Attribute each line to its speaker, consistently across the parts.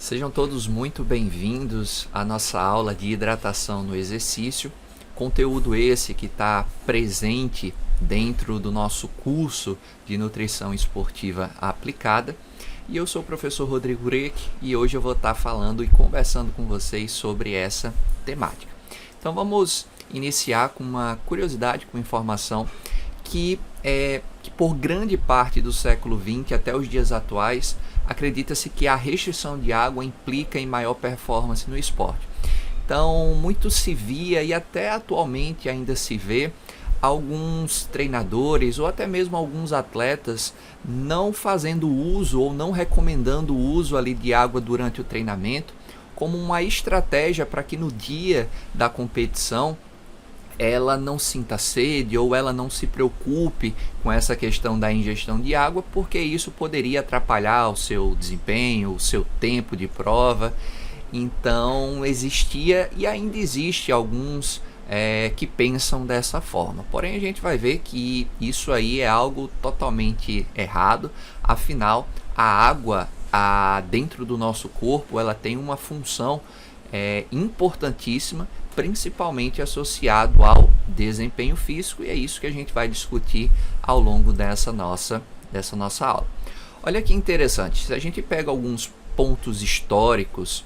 Speaker 1: Sejam todos muito bem-vindos à nossa aula de hidratação no exercício. Conteúdo esse que está presente dentro do nosso curso de nutrição esportiva aplicada. E eu sou o professor Rodrigo Reck e hoje eu vou estar falando e conversando com vocês sobre essa temática. Então vamos iniciar com uma curiosidade, com informação que por grande parte do século XX até os dias atuais, acredita-se que a restrição de água implica em maior performance no esporte. Então, muito se via e até atualmente ainda se vê alguns treinadores ou até mesmo alguns atletas não fazendo uso ou não recomendando o uso ali de água durante o treinamento como uma estratégia para que no dia da competição ela não sinta sede ou ela não se preocupe com essa questão da ingestão de água, porque isso poderia atrapalhar o seu desempenho, o seu tempo de prova. Então existia e ainda existe alguns que pensam dessa forma. Porém a gente vai ver que isso aí é algo totalmente errado. Afinal, a água dentro do nosso corpo ela tem uma função importantíssima, principalmente associado ao desempenho físico, e é isso que a gente vai discutir ao longo dessa nossa aula. Olha que interessante, se a gente pega alguns pontos históricos,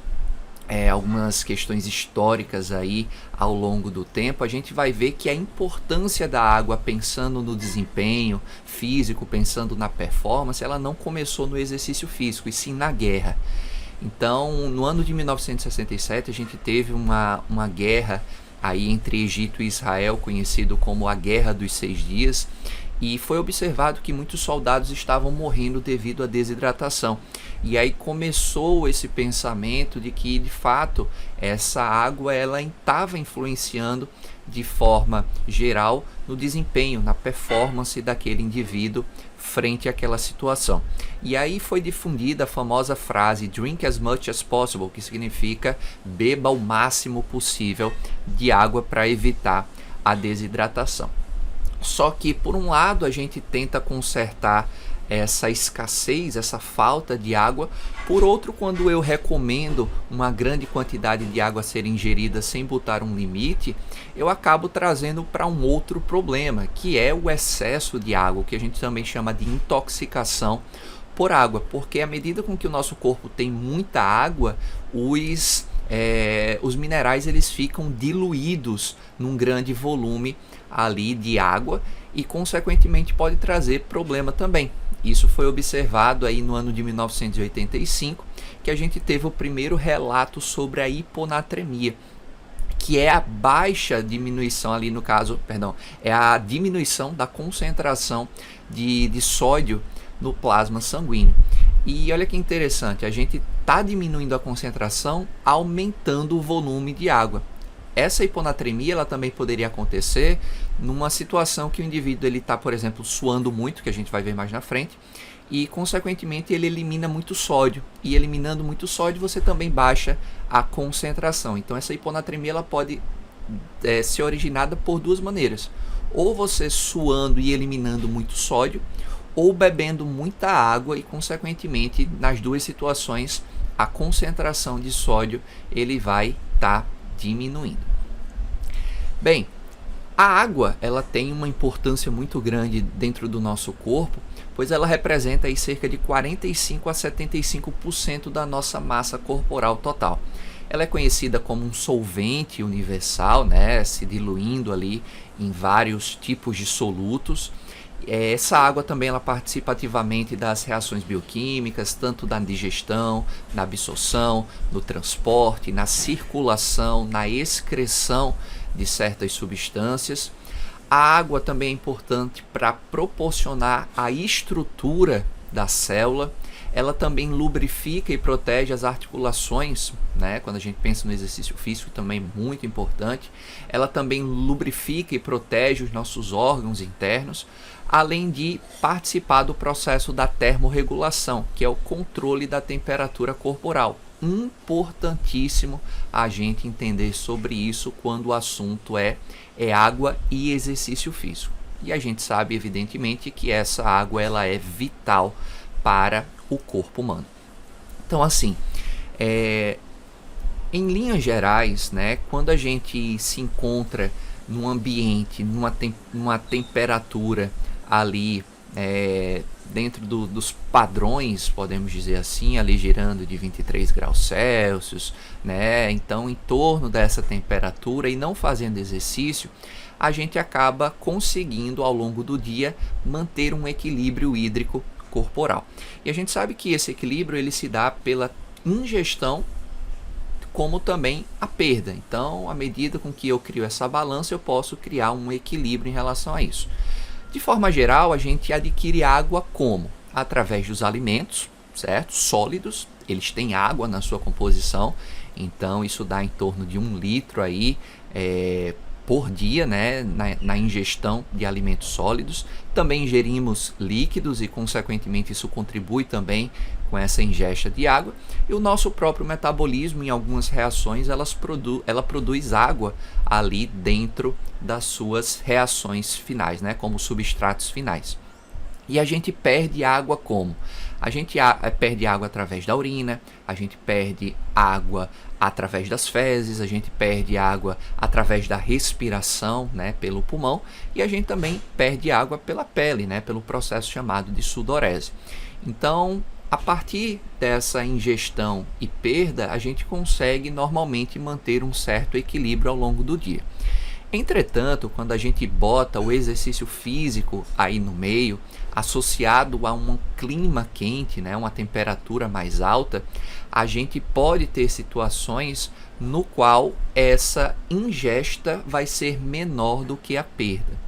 Speaker 1: algumas questões históricas aí ao longo do tempo, a gente vai ver que a importância da água, pensando no desempenho físico, pensando na performance, ela não começou no exercício físico, e sim na guerra. Então, no ano de 1967, a gente teve uma guerra aí entre Egito e Israel, conhecido como a Guerra dos 6 Dias, e foi observado que muitos soldados estavam morrendo devido à desidratação. E aí começou esse pensamento de que, de fato, essa água ela estava influenciando de forma geral no desempenho, na performance daquele indivíduo frente àquela situação. E aí foi difundida a famosa frase "drink as much as possible", que significa beba o máximo possível de água para evitar a desidratação. Só que, por um lado, a gente tenta consertar essa escassez, essa falta de água. Por outro, quando eu recomendo uma grande quantidade de água ser ingerida sem botar um limite, eu acabo trazendo para um outro problema, que é o excesso de água, que a gente também chama de intoxicação por água, porque à medida com que o nosso corpo tem muita água, os minerais eles ficam diluídos num grande volume ali de água e consequentemente pode trazer problema também. Isso foi observado aí no ano de 1985, que a gente teve o primeiro relato sobre a hiponatremia, que é a baixa diminuição ali no caso, é a diminuição da concentração de sódio no plasma sanguíneo. E olha que interessante, a gente está diminuindo a concentração, aumentando o volume de água. Essa hiponatremia ela também poderia acontecer numa situação que o indivíduo está, por exemplo, suando muito, que a gente vai ver mais na frente, e consequentemente ele elimina muito sódio. E eliminando muito sódio você também baixa a concentração. Então essa hiponatremia ela pode ser originada por duas maneiras. Ou você suando e eliminando muito sódio, ou bebendo muita água e consequentemente nas duas situações a concentração de sódio ele vai estar diminuindo. Bem, a água ela tem uma importância muito grande dentro do nosso corpo, pois ela representa aí cerca de 45 a 75% da nossa massa corporal total. Ela é conhecida como um solvente universal, se diluindo ali em vários tipos de solutos. Essa água também ela participa ativamente das reações bioquímicas, tanto na digestão, na absorção, no transporte, na circulação, na excreção de certas substâncias. A água também é importante para proporcionar a estrutura da célula. Ela também lubrifica e protege as articulações, quando a gente pensa no exercício físico, também é muito importante. Ela também lubrifica e protege os nossos órgãos internos, além de participar do processo da termorregulação, que é o controle da temperatura corporal. Importantíssimo a gente entender sobre isso quando o assunto é água e exercício físico. E a gente sabe, evidentemente, que essa água ela é vital para o corpo humano. Então, assim, Em linhas gerais, né, quando a gente se encontra num ambiente, numa temperatura ali dentro dos padrões, podemos dizer assim, ali girando de 23 graus Celsius, né? Então, em torno dessa temperatura e não fazendo exercício, a gente acaba conseguindo ao longo do dia manter um equilíbrio hídrico corporal. E a gente sabe que esse equilíbrio ele se dá pela ingestão como também a perda. Então, à medida com que eu crio essa balança, eu posso criar um equilíbrio em relação a isso. De forma geral, a gente adquire água como? Através dos alimentos, certo? Sólidos, eles têm água na sua composição, então isso dá em torno de 1 litro aí, por dia, né, na ingestão de alimentos sólidos. Também ingerimos líquidos e, consequentemente, isso contribui também com essa ingesta de água. E o nosso próprio metabolismo, em algumas reações, ela produz água ali dentro das suas reações finais, né, como substratos finais. E a gente perde água como? A gente perde água através da urina, a gente perde água através das fezes, a gente perde água através da respiração, né, pelo pulmão, e a gente também perde água pela pele, né, pelo processo chamado de sudorese. Então, a partir dessa ingestão e perda, a gente consegue normalmente manter um certo equilíbrio ao longo do dia. Entretanto, quando a gente bota o exercício físico aí no meio, associado a um clima quente, né, uma temperatura mais alta, a gente pode ter situações no qual essa ingesta vai ser menor do que a perda.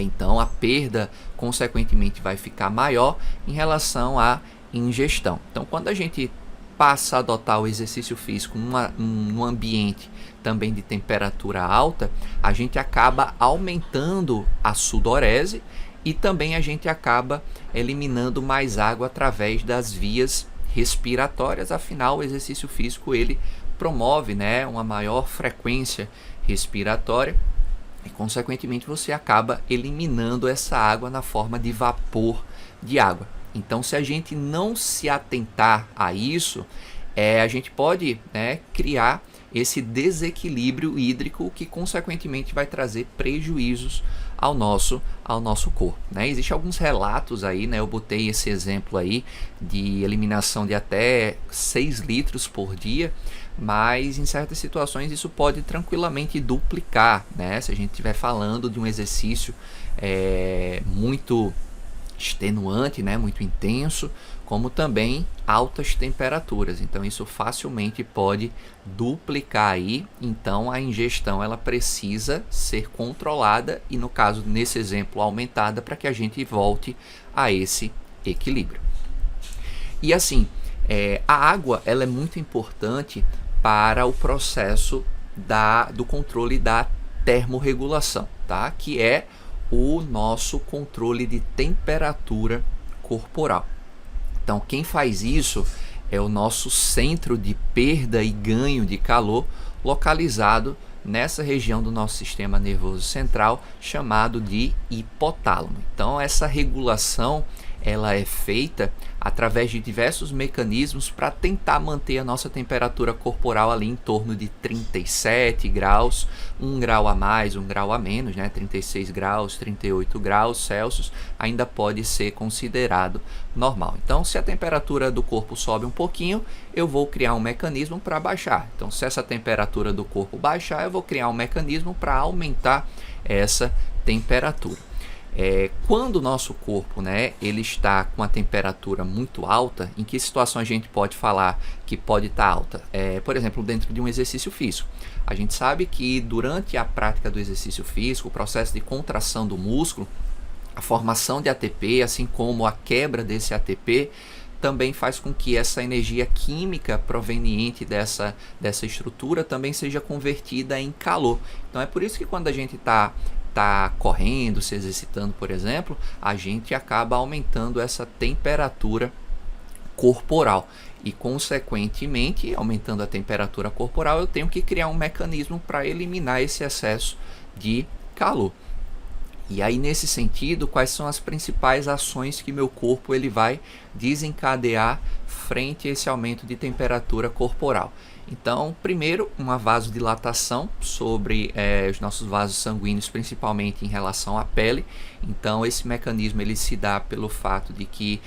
Speaker 1: Então a perda, consequentemente, vai ficar maior em relação à ingestão. Então, quando a gente passa a adotar o exercício físico num ambiente também de temperatura alta, a gente acaba aumentando a sudorese e também a gente acaba eliminando mais água através das vias respiratórias. Afinal, o exercício físico ele promove, né, uma maior frequência respiratória e, consequentemente, você acaba eliminando essa água na forma de vapor de água. Então, se a gente não se atentar a isso, a gente pode, né, criar esse desequilíbrio hídrico que, consequentemente, vai trazer prejuízos ao nosso corpo, né? Existem alguns relatos aí, né? Eu botei esse exemplo aí de eliminação de até 6 litros por dia, mas em certas situações isso pode tranquilamente duplicar, né? Se a gente estiver falando de um exercício muito extenuante, né, muito intenso, como também altas temperaturas. Então isso facilmente pode duplicar aí. Então a ingestão ela precisa ser controlada e, no caso, nesse exemplo, aumentada, para que a gente volte a esse equilíbrio. E assim, a água ela é muito importante para o processo do controle da termorregulação, tá? Que é o nosso controle de temperatura corporal. Então, quem faz isso é o nosso centro de perda e ganho de calor, localizado nessa região do nosso sistema nervoso central, chamado de hipotálamo. Então, essa regulação ela é feita através de diversos mecanismos para tentar manter a nossa temperatura corporal ali em torno de 37 graus, 1 grau a mais, 1 grau a menos, né? 36 graus, 38 graus Celsius ainda pode ser considerado normal. Então, se a temperatura do corpo sobe um pouquinho, eu vou criar um mecanismo para baixar. Então, se essa temperatura do corpo baixar, eu vou criar um mecanismo para aumentar essa temperatura. Quando o nosso corpo, né, ele está com a temperatura muito alta, em que situação a gente pode falar que pode estar alta? Por exemplo, dentro de um exercício físico. A gente sabe que durante a prática do exercício físico, o processo de contração do músculo, a formação de ATP, assim como a quebra desse ATP, também faz com que essa energia química proveniente dessa estrutura também seja convertida em calor. Então é por isso que quando a gente está correndo, se exercitando, por exemplo, a gente acaba aumentando essa temperatura corporal e, consequentemente, aumentando a temperatura corporal, eu tenho que criar um mecanismo para eliminar esse excesso de calor. E aí, nesse sentido, quais são as principais ações que meu corpo ele vai desencadear frente a esse aumento de temperatura corporal? Então, primeiro, uma vasodilatação sobre os nossos vasos sanguíneos, principalmente em relação à pele. Então, esse mecanismo ele se dá pelo fato de que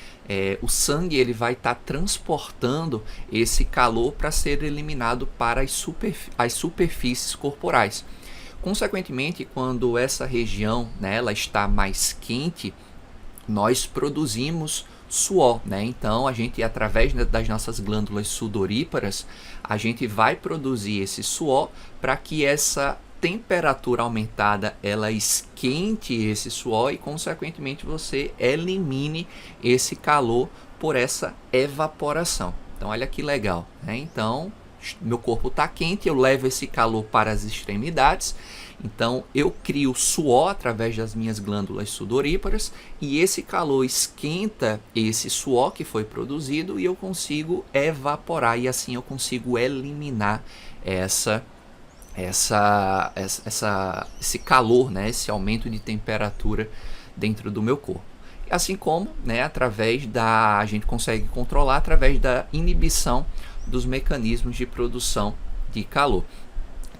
Speaker 1: o sangue ele vai estar transportando esse calor para ser eliminado para as superfícies corporais. Consequentemente, quando essa região, né, ela está mais quente, nós produzimos suor, né? Então a gente, através das nossas glândulas sudoríparas, a gente vai produzir esse suor para que essa temperatura aumentada ela esquente esse suor e consequentemente você elimine esse calor por essa evaporação. Então olha que legal, né? Então meu corpo está quente, eu levo esse calor para as extremidades, então eu crio suor através das minhas glândulas sudoríparas e esse calor esquenta esse suor que foi produzido e eu consigo evaporar e assim eu consigo eliminar esse calor, né, esse aumento de temperatura dentro do meu corpo. Assim como, né, a gente consegue controlar através da inibição dos mecanismos de produção de calor.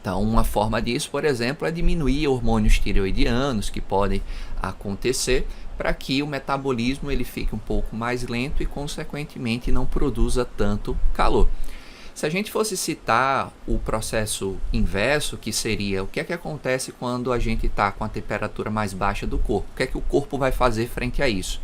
Speaker 1: Então, uma forma disso, por exemplo, é diminuir hormônios tireoidianos que podem acontecer para que o metabolismo ele fique um pouco mais lento e, consequentemente, não produza tanto calor. Se a gente fosse citar o processo inverso, que seria o que é que acontece quando a gente está com a temperatura mais baixa do corpo? O que é que o corpo vai fazer frente a isso?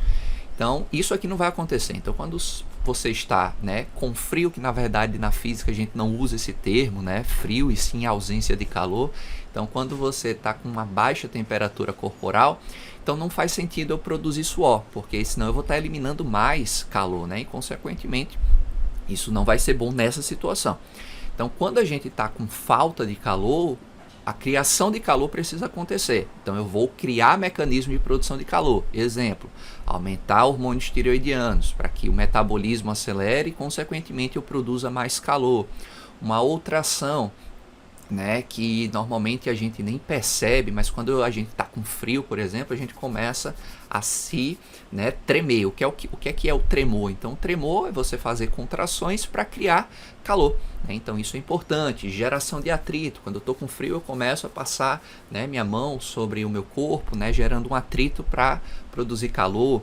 Speaker 1: Então, isso aqui não vai acontecer. Então, quando você está, né, com frio, que na verdade na física a gente não usa esse termo, né, frio, e sim ausência de calor. Então, quando você está com uma baixa temperatura corporal, então não faz sentido eu produzir suor, porque senão eu vou estar eliminando mais calor, né, e consequentemente isso não vai ser bom nessa situação. Então, quando a gente está com falta de calor, a criação de calor precisa acontecer. Então eu vou criar mecanismo de produção de calor. Exemplo, aumentar hormônios tireoidianos para que o metabolismo acelere e consequentemente eu produza mais calor. Uma outra ação, né, que normalmente a gente nem percebe, mas quando a gente está com frio, por exemplo, a gente começa a se, né, tremer. O que é o tremor? Então o tremor é você fazer contrações para criar calor. Então isso é importante. Geração de atrito. Quando eu estou com frio, eu começo a passar, né, minha mão sobre o meu corpo, né, gerando um atrito para produzir calor.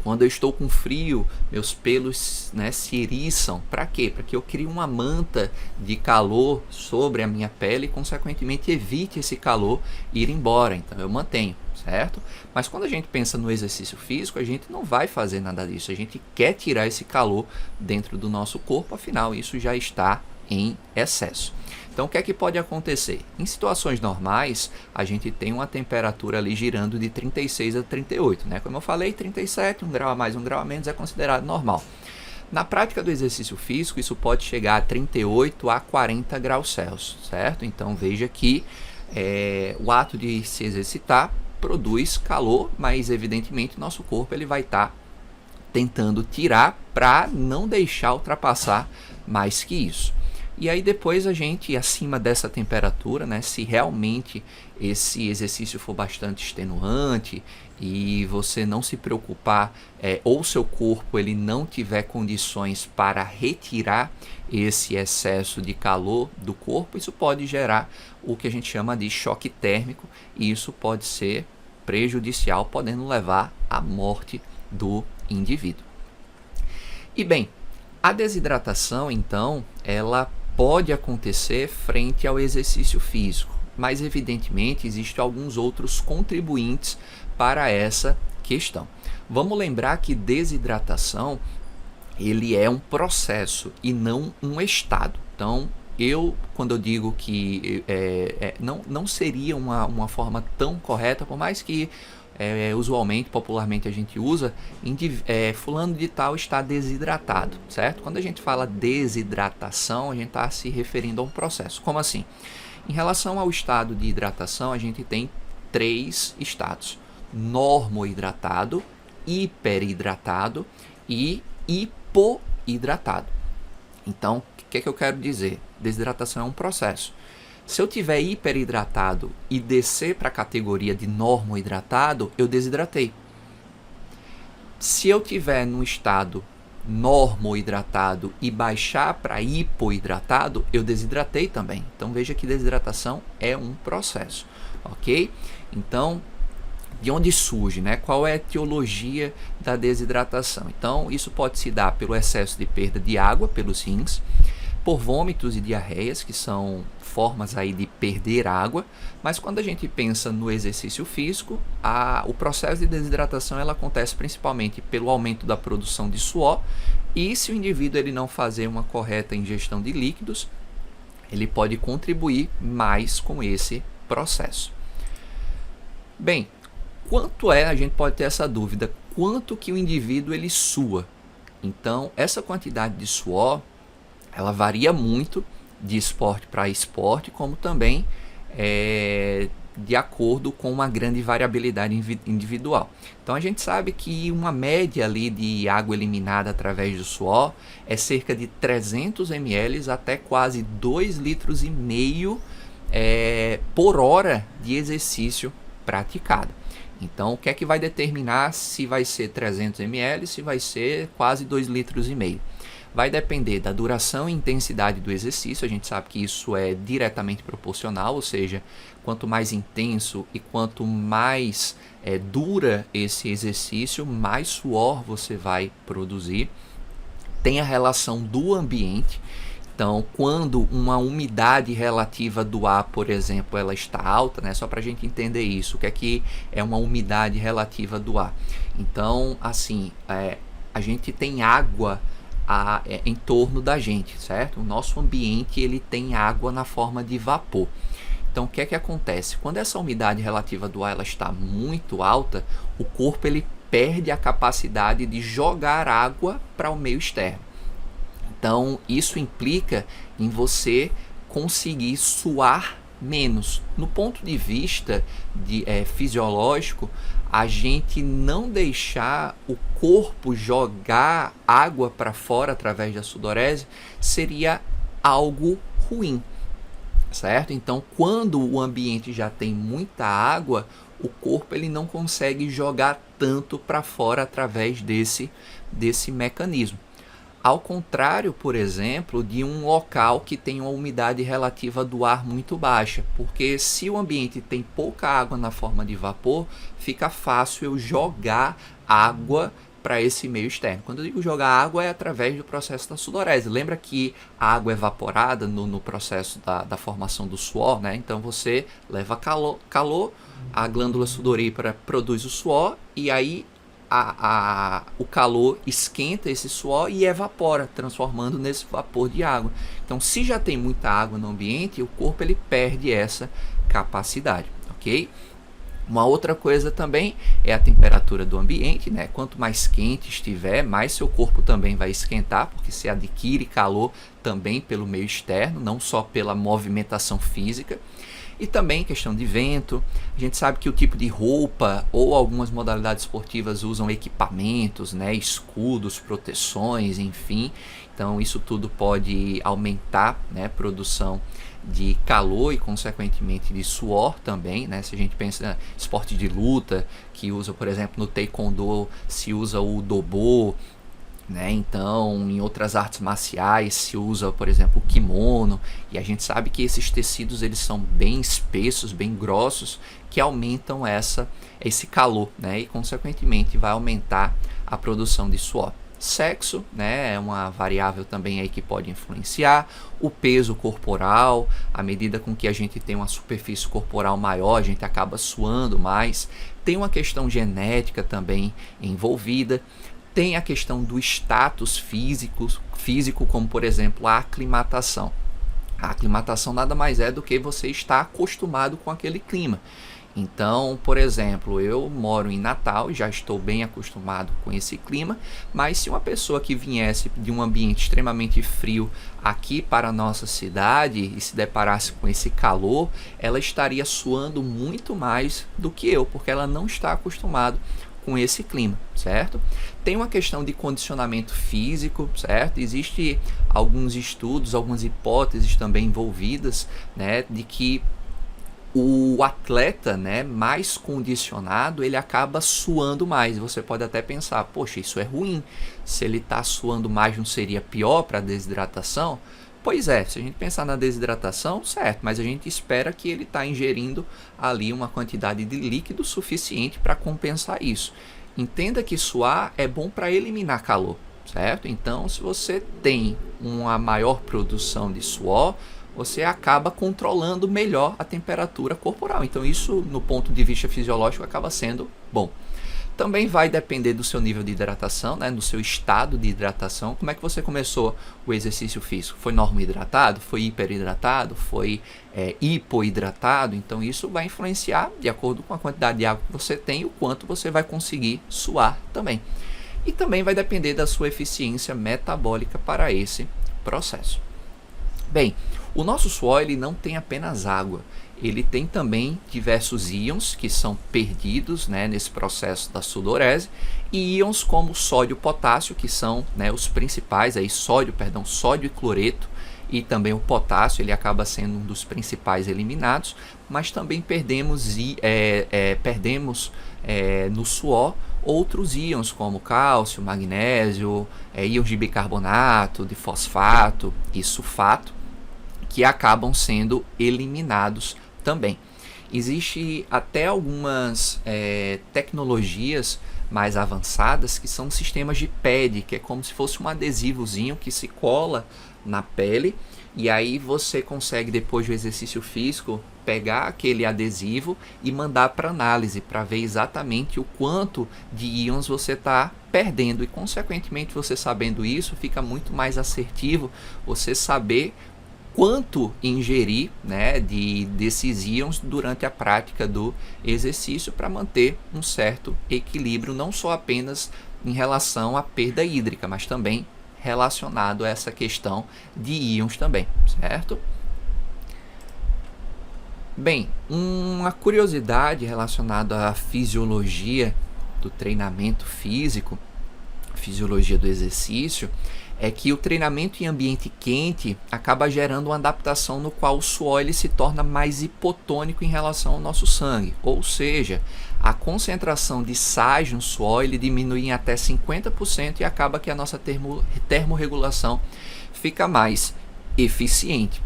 Speaker 1: Quando eu estou com frio, meus pelos, né, se eriçam. Para quê? Para que eu crie uma manta de calor sobre a minha pele e, consequentemente, evite esse calor ir embora. Então, eu mantenho, certo? Mas quando a gente pensa no exercício físico, a gente não vai fazer nada disso. A gente quer tirar esse calor dentro do nosso corpo, afinal, isso já está em excesso. Então, o que é que pode acontecer? Em situações normais, a gente tem uma temperatura ali girando de 36 a 38, né? Como eu falei, 37, 1 grau a mais, 1 grau a menos é considerado normal. Na prática do exercício físico, isso pode chegar a 38 a 40 graus Celsius, certo? Então, veja que o ato de se exercitar produz calor, mas, evidentemente, nosso corpo ele vai estar tentando tirar para não deixar ultrapassar mais que isso. E aí depois a gente, acima dessa temperatura, né, se realmente esse exercício for bastante extenuante e você não se preocupar, ou seu corpo ele não tiver condições para retirar esse excesso de calor do corpo, isso pode gerar o que a gente chama de choque térmico e isso pode ser prejudicial, podendo levar à morte do indivíduo. E bem, a desidratação, então, ela pode acontecer frente ao exercício físico, mas evidentemente existem alguns outros contribuintes para essa questão. Vamos lembrar que desidratação ele é um processo e não um estado. Então, quando eu digo que não seria uma forma tão correta, por mais que usualmente, popularmente a gente usa, fulano de tal está desidratado, certo? Quando a gente fala desidratação, a gente está se referindo a um processo. Como assim? Em relação ao estado de hidratação, a gente tem 3 estados: normohidratado, hiperidratado e hipohidratado. Então, o que é que eu quero dizer? Desidratação é um processo. Se eu tiver hiperidratado e descer para a categoria de normohidratado, eu desidratei. Se eu tiver num estado normohidratado e baixar para hipoidratado, eu desidratei também. Então veja que desidratação é um processo, ok? Então, de onde surge, né? Qual é a etiologia da desidratação? Então, isso pode se dar pelo excesso de perda de água pelos rins, por vômitos e diarreias, que são formas aí de perder água, mas quando a gente pensa no exercício físico, o processo de desidratação ela acontece principalmente pelo aumento da produção de suor, e se o indivíduo ele não fazer uma correta ingestão de líquidos, ele pode contribuir mais com esse processo. Bem, a gente pode ter essa dúvida, quanto que o indivíduo ele sua? Então, essa quantidade de suor, ela varia muito de esporte para esporte, como também de acordo com uma grande variabilidade individual. Então a gente sabe que uma média ali de água eliminada através do suor é cerca de 300 ml até quase 2,5 litros por hora de exercício praticado. Então, o que é que vai determinar se vai ser 300 ml, se vai ser quase 2,5 litros? Vai depender da duração e intensidade do exercício. A gente sabe que isso é diretamente proporcional, ou seja, quanto mais intenso e quanto mais dura esse exercício, mais suor você vai produzir. Tem a relação do ambiente. Então, quando uma umidade relativa do ar, por exemplo, ela está alta, né? Só para a gente entender isso, o que é uma umidade relativa do ar? Então, assim, a gente tem água em torno da gente, certo? O nosso ambiente ele tem água na forma de vapor. Então, o que é que acontece? Quando essa umidade relativa do ar ela está muito alta, o corpo ele perde a capacidade de jogar água para o meio externo. Então, isso implica em você conseguir suar menos. No ponto de vista fisiológico, a gente não deixar o corpo jogar água para fora através da sudorese seria algo ruim, certo? Então, quando o ambiente já tem muita água, o corpo ele não consegue jogar tanto para fora através desse mecanismo. Ao contrário, por exemplo, de um local que tem uma umidade relativa do ar muito baixa, porque se o ambiente tem pouca água na forma de vapor, fica fácil eu jogar água para esse meio externo. Quando eu digo jogar água é através do processo da sudorese. Lembra que a água é evaporada no processo da formação do suor, né? Então você leva calor, a glândula sudorípara produz o suor e aí o calor esquenta esse suor e evapora, transformando nesse vapor de água. Então, se já tem muita água no ambiente, o corpo ele perde essa capacidade, ok? Uma outra coisa também é a temperatura do ambiente, né? Quanto mais quente estiver, mais seu corpo também vai esquentar, porque se adquire calor também pelo meio externo, não só pela movimentação física. E também questão de vento. A gente sabe que o tipo de roupa ou algumas modalidades esportivas usam equipamentos, né, escudos, proteções, enfim. Então isso tudo pode aumentar, né, a produção de calor e consequentemente de suor também, né? Se a gente pensa em esporte de luta, que usa, por exemplo, no taekwondo se usa o dobo, né? Então, em outras artes marciais se usa, por exemplo, o kimono, e a gente sabe que esses tecidos eles são bem espessos, bem grossos, que aumentam esse calor, né? E consequentemente vai aumentar a produção de suor. Sexo, né, é uma variável também aí que pode influenciar. O peso corporal, à medida com que a gente tem uma superfície corporal maior, a gente acaba suando mais. Tem uma questão genética também envolvida. Tem a questão do status físico, como por exemplo a aclimatação. A aclimatação nada mais é do que você estar acostumado com aquele clima. Então, por exemplo, eu moro em Natal e já estou bem acostumado com esse clima, mas se uma pessoa que viesse de um ambiente extremamente frio aqui para a nossa cidade e se deparasse com esse calor, ela estaria suando muito mais do que eu, porque ela não está acostumada com esse clima, certo? Tem uma questão de condicionamento físico, certo? Existe alguns estudos, algumas hipóteses também envolvidas, né, de que o atleta, né, mais condicionado, ele acaba suando mais. Você pode até pensar, poxa, isso é ruim. Se ele está suando mais, não seria pior para a desidratação? Pois é, se a gente pensar na desidratação, certo, mas a gente espera que ele está ingerindo ali uma quantidade de líquido suficiente para compensar isso. Entenda que suar é bom para eliminar calor, certo? Então, se você tem uma maior produção de suor, você acaba controlando melhor a temperatura corporal. Então, isso, no ponto de vista fisiológico, acaba sendo bom. Também vai depender do seu nível de hidratação, né, do seu estado de hidratação. Como é que você começou o exercício físico? Foi normohidratado? Foi hiperidratado? Foi hipoidratado? Então isso vai influenciar de acordo com a quantidade de água que você tem e o quanto você vai conseguir suar também. E também vai depender da sua eficiência metabólica para esse processo. Bem, o nosso suor ele não tem apenas água. Ele tem também diversos íons que são perdidos, né, nesse processo da sudorese, e íons como sódio e potássio, que são, né, os principais, aí, sódio e cloreto, e também o potássio, ele acaba sendo um dos principais eliminados, mas também perdemos no suor outros íons como cálcio, magnésio, íons de bicarbonato, de fosfato e sulfato, que acabam sendo eliminados também. Existe até algumas tecnologias mais avançadas que são sistemas de pad, que é como se fosse um adesivozinho que se cola na pele, e aí você consegue, depois do exercício físico, pegar aquele adesivo e mandar para análise para ver exatamente o quanto de íons você está perdendo, e consequentemente você sabendo isso, fica muito mais assertivo você saber quanto ingerir, né, desses íons durante a prática do exercício, para manter um certo equilíbrio, não só apenas em relação à perda hídrica, mas também relacionado a essa questão de íons também, certo? Bem, uma curiosidade relacionada à fisiologia do treinamento físico, fisiologia do exercício, é que o treinamento em ambiente quente acaba gerando uma adaptação no qual o suor ele se torna mais hipotônico em relação ao nosso sangue, ou seja, a concentração de sais no suor ele diminui em até 50% e acaba que a nossa termorregulação fica mais eficiente.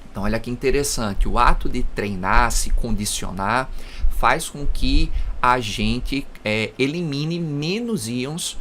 Speaker 1: Então olha que interessante, o ato de treinar, se condicionar, faz com que a gente elimine menos íons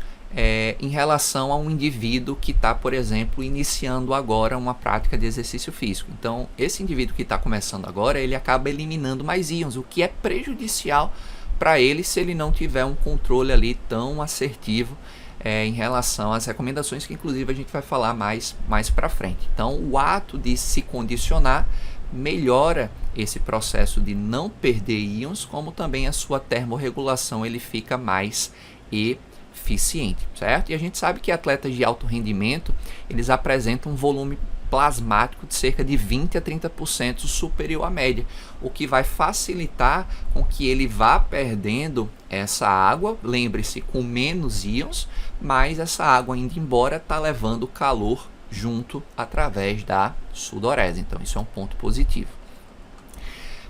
Speaker 1: em relação a um indivíduo que está, por exemplo, iniciando agora uma prática de exercício físico. Então, esse indivíduo que está começando agora, ele acaba eliminando mais íons, o que é prejudicial para ele se ele não tiver um controle ali tão assertivo em relação às recomendações, que inclusive a gente vai falar mais para frente. Então, o ato de se condicionar melhora esse processo de não perder íons, como também a sua termorregulação ele fica mais eficiente, certo? E a gente sabe que atletas de alto rendimento, eles apresentam um volume plasmático de cerca de 20 a 30% superior à média, o que vai facilitar com que ele vá perdendo essa água, lembre-se, com menos íons, mas essa água indo embora está levando calor junto através da sudorese, então isso é um ponto positivo.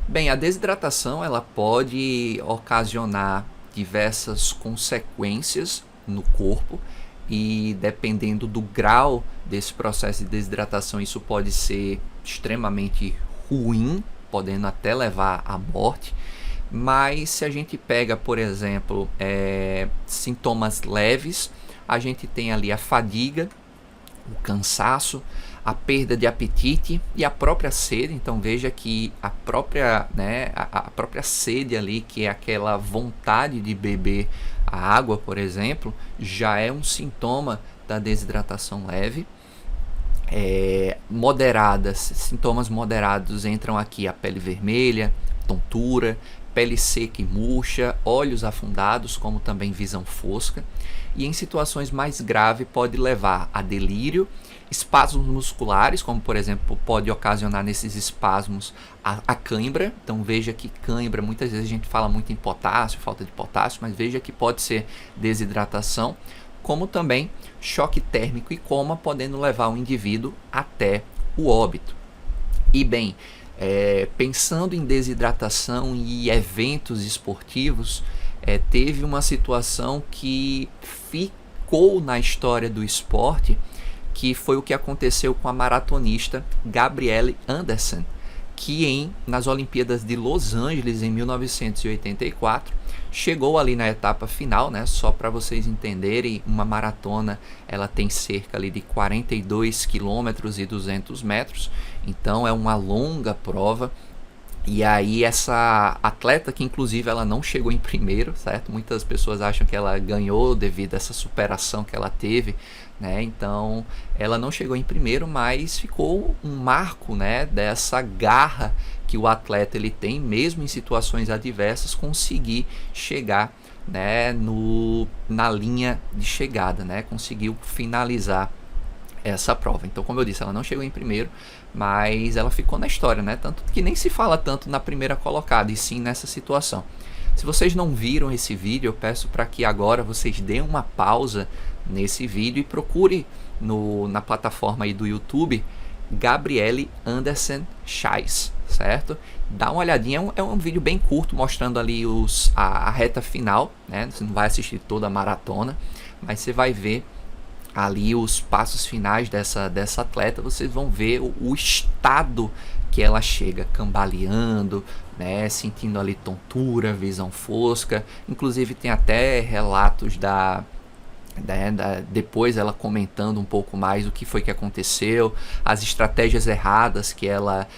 Speaker 1: Bem, a desidratação ela pode ocasionar diversas consequências no corpo, e dependendo do grau desse processo de desidratação, isso pode ser extremamente ruim, podendo até levar à morte. Mas se a gente pega, por exemplo, sintomas leves, a gente tem ali a fadiga, o cansaço, a perda de apetite e a própria sede. Então veja que a própria sede ali, que é aquela vontade de beber a água, por exemplo, já é um sintoma da desidratação leve. Sintomas moderados entram aqui a pele vermelha, tontura, pele seca e murcha, olhos afundados, como também visão fosca. E em situações mais graves pode levar a delírio espasmos musculares, como por exemplo pode ocasionar nesses espasmos a cãibra. Então veja que cãibra, muitas vezes a gente fala muito em potássio, falta de potássio, mas veja que pode ser desidratação, como também choque térmico e coma, podendo levar o indivíduo até o óbito. E bem, pensando em desidratação e eventos esportivos, teve uma situação que ficou na história do esporte, que foi o que aconteceu com a maratonista Gabrielle Anderson, que nas Olimpíadas de Los Angeles em 1984 chegou ali na etapa final, né? Só para vocês entenderem, uma maratona ela tem cerca ali de 42 quilômetros e 200 metros, então é uma longa prova. E aí essa atleta, que inclusive ela não chegou em primeiro, certo? Muitas pessoas acham que ela ganhou devido a essa superação que ela teve, né? Então ela não chegou em primeiro, mas ficou um marco, né, dessa garra que o atleta ele tem, mesmo em situações adversas, conseguir chegar, né, na linha de chegada, né? Conseguiu finalizar essa prova. Então, como eu disse, ela não chegou em primeiro, mas ela ficou na história, né? Tanto que nem se fala tanto na primeira colocada, e sim nessa situação. Se vocês não viram esse vídeo, eu peço para que agora vocês deem uma pausa nesse vídeo e procure na plataforma aí do YouTube Gabrielle Anderson Chais, certo? Dá uma olhadinha, é um vídeo bem curto mostrando ali a reta final, né? Você não vai assistir toda a maratona, mas você vai ver ali os passos finais dessa atleta. Vocês vão ver o estado que ela chega, cambaleando, né, sentindo ali tontura, visão fosca. Inclusive tem até relatos depois ela comentando um pouco mais o que foi que aconteceu, as estratégias erradas que ela,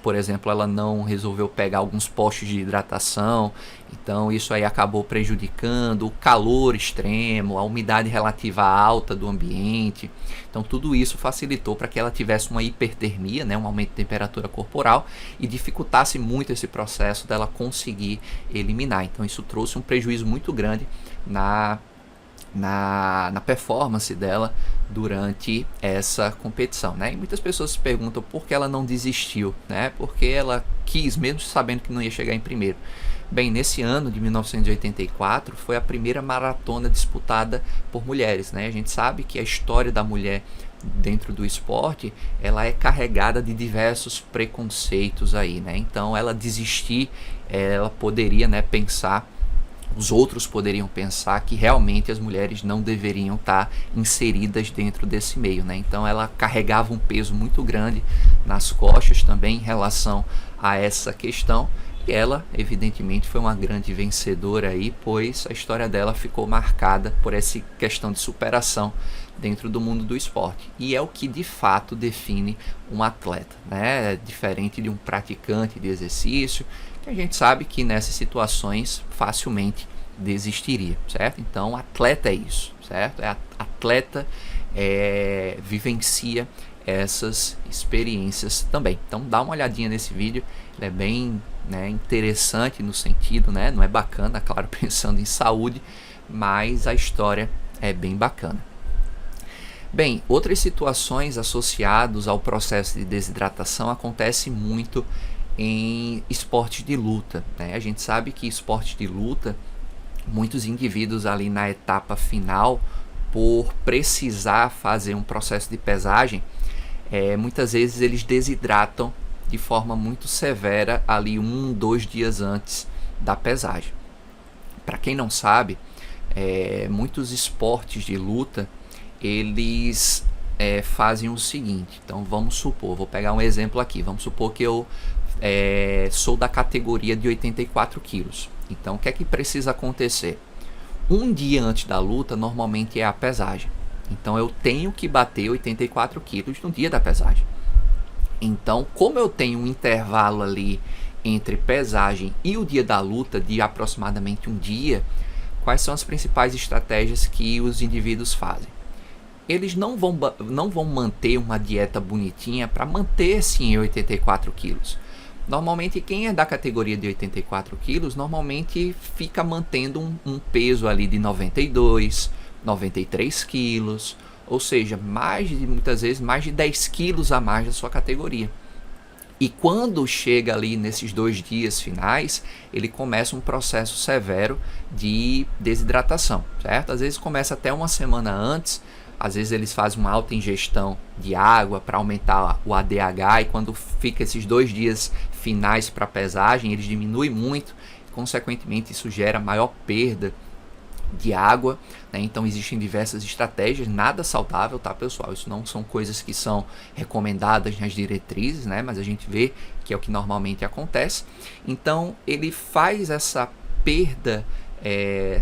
Speaker 1: por exemplo, ela não resolveu pegar alguns postos de hidratação, então isso aí acabou prejudicando, o calor extremo, a umidade relativa alta do ambiente, então tudo isso facilitou para que ela tivesse uma hipertermia, né, um aumento de temperatura corporal, e dificultasse muito esse processo dela conseguir eliminar. Então isso trouxe um prejuízo muito grande na performance dela durante essa competição, né? E muitas pessoas se perguntam por que ela não desistiu, né? Porque ela quis, mesmo sabendo que não ia chegar em primeiro. Bem, nesse ano de 1984 foi a primeira maratona disputada por mulheres, né? A gente sabe que a história da mulher dentro do esporte, ela é carregada de diversos preconceitos aí, né? Então ela desistir, ela poderia, né, pensar, os outros poderiam pensar que realmente as mulheres não deveriam estar inseridas dentro desse meio, né? Então ela carregava um peso muito grande nas costas também em relação a essa questão, e ela evidentemente foi uma grande vencedora aí, pois a história dela ficou marcada por essa questão de superação dentro do mundo do esporte, e é o que de fato define um atleta, né? Diferente de um praticante de exercício, que a gente sabe que nessas situações facilmente desistiria, certo? Então atleta é isso, certo? Atleta vivencia essas experiências também. Então dá uma olhadinha nesse vídeo, ele é bem, né, interessante no sentido, né, não é bacana, claro, pensando em saúde, mas a história é bem bacana. Bem, outras situações associadas ao processo de desidratação acontecem muito em esportes de luta, né? A gente sabe que esportes de luta, muitos indivíduos ali na etapa final, por precisar fazer um processo de pesagem, muitas vezes eles desidratam de forma muito severa ali 1-2 dias antes da pesagem. Para quem não sabe, muitos esportes de luta, eles fazem o seguinte. Então vamos supor, vou pegar um exemplo aqui, vamos supor que eu sou da categoria de 84 quilos. Então o que é que precisa acontecer? Um dia antes da luta normalmente é a pesagem, então eu tenho que bater 84 quilos no dia da pesagem. Então, como eu tenho um intervalo ali entre pesagem e o dia da luta de aproximadamente um dia, quais são as principais estratégias que os indivíduos fazem? Eles não vão manter uma dieta bonitinha para manter-se em 84 quilos. Normalmente quem é da categoria de 84 quilos normalmente fica mantendo um peso ali de 92, 93 quilos, ou seja, muitas vezes mais de 10 quilos a mais da sua categoria. E quando chega ali nesses 2 dias finais, ele começa um processo severo de desidratação, certo? Às vezes começa até uma semana antes, às vezes eles fazem uma alta ingestão de água para aumentar o ADH, e quando fica esses 2 dias finais para a pesagem, eles diminuem muito, e consequentemente isso gera maior perda de água, né? Então existem diversas estratégias, nada saudável, tá, pessoal? Isso não são coisas que são recomendadas nas diretrizes, né? Mas a gente vê que é o que normalmente acontece. Então ele faz essa perda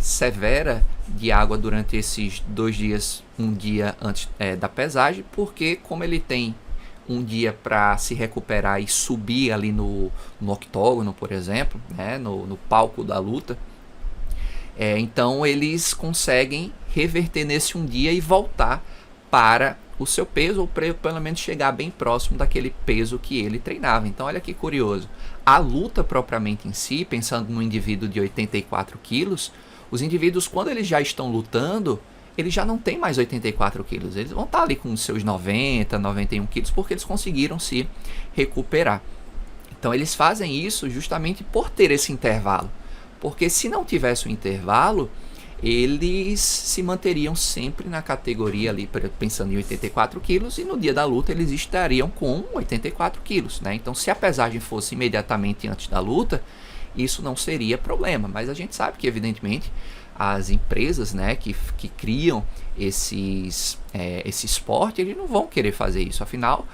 Speaker 1: severa de água durante esses 2 dias, um dia antes da pesagem, porque como ele tem um dia para se recuperar e subir ali no octógono, por exemplo, né? no palco da luta, então eles conseguem reverter nesse um dia e voltar para o seu peso, ou pelo menos chegar bem próximo daquele peso que ele treinava. Então olha que curioso, a luta propriamente em si, pensando no indivíduo de 84 quilos, os indivíduos, quando eles já estão lutando, eles já não têm mais 84 quilos, eles vão estar ali com os seus 90, 91 quilos, porque eles conseguiram se recuperar. Então eles fazem isso justamente por ter esse intervalo. Porque se não tivesse o intervalo, eles se manteriam sempre na categoria ali, pensando em 84 quilos, e no dia da luta eles estariam com 84 quilos, né? Então se a pesagem fosse imediatamente antes da luta, isso não seria problema. Mas a gente sabe que, evidentemente, as empresas, né, que criam esse esporte, eles não vão querer fazer isso. Afinal,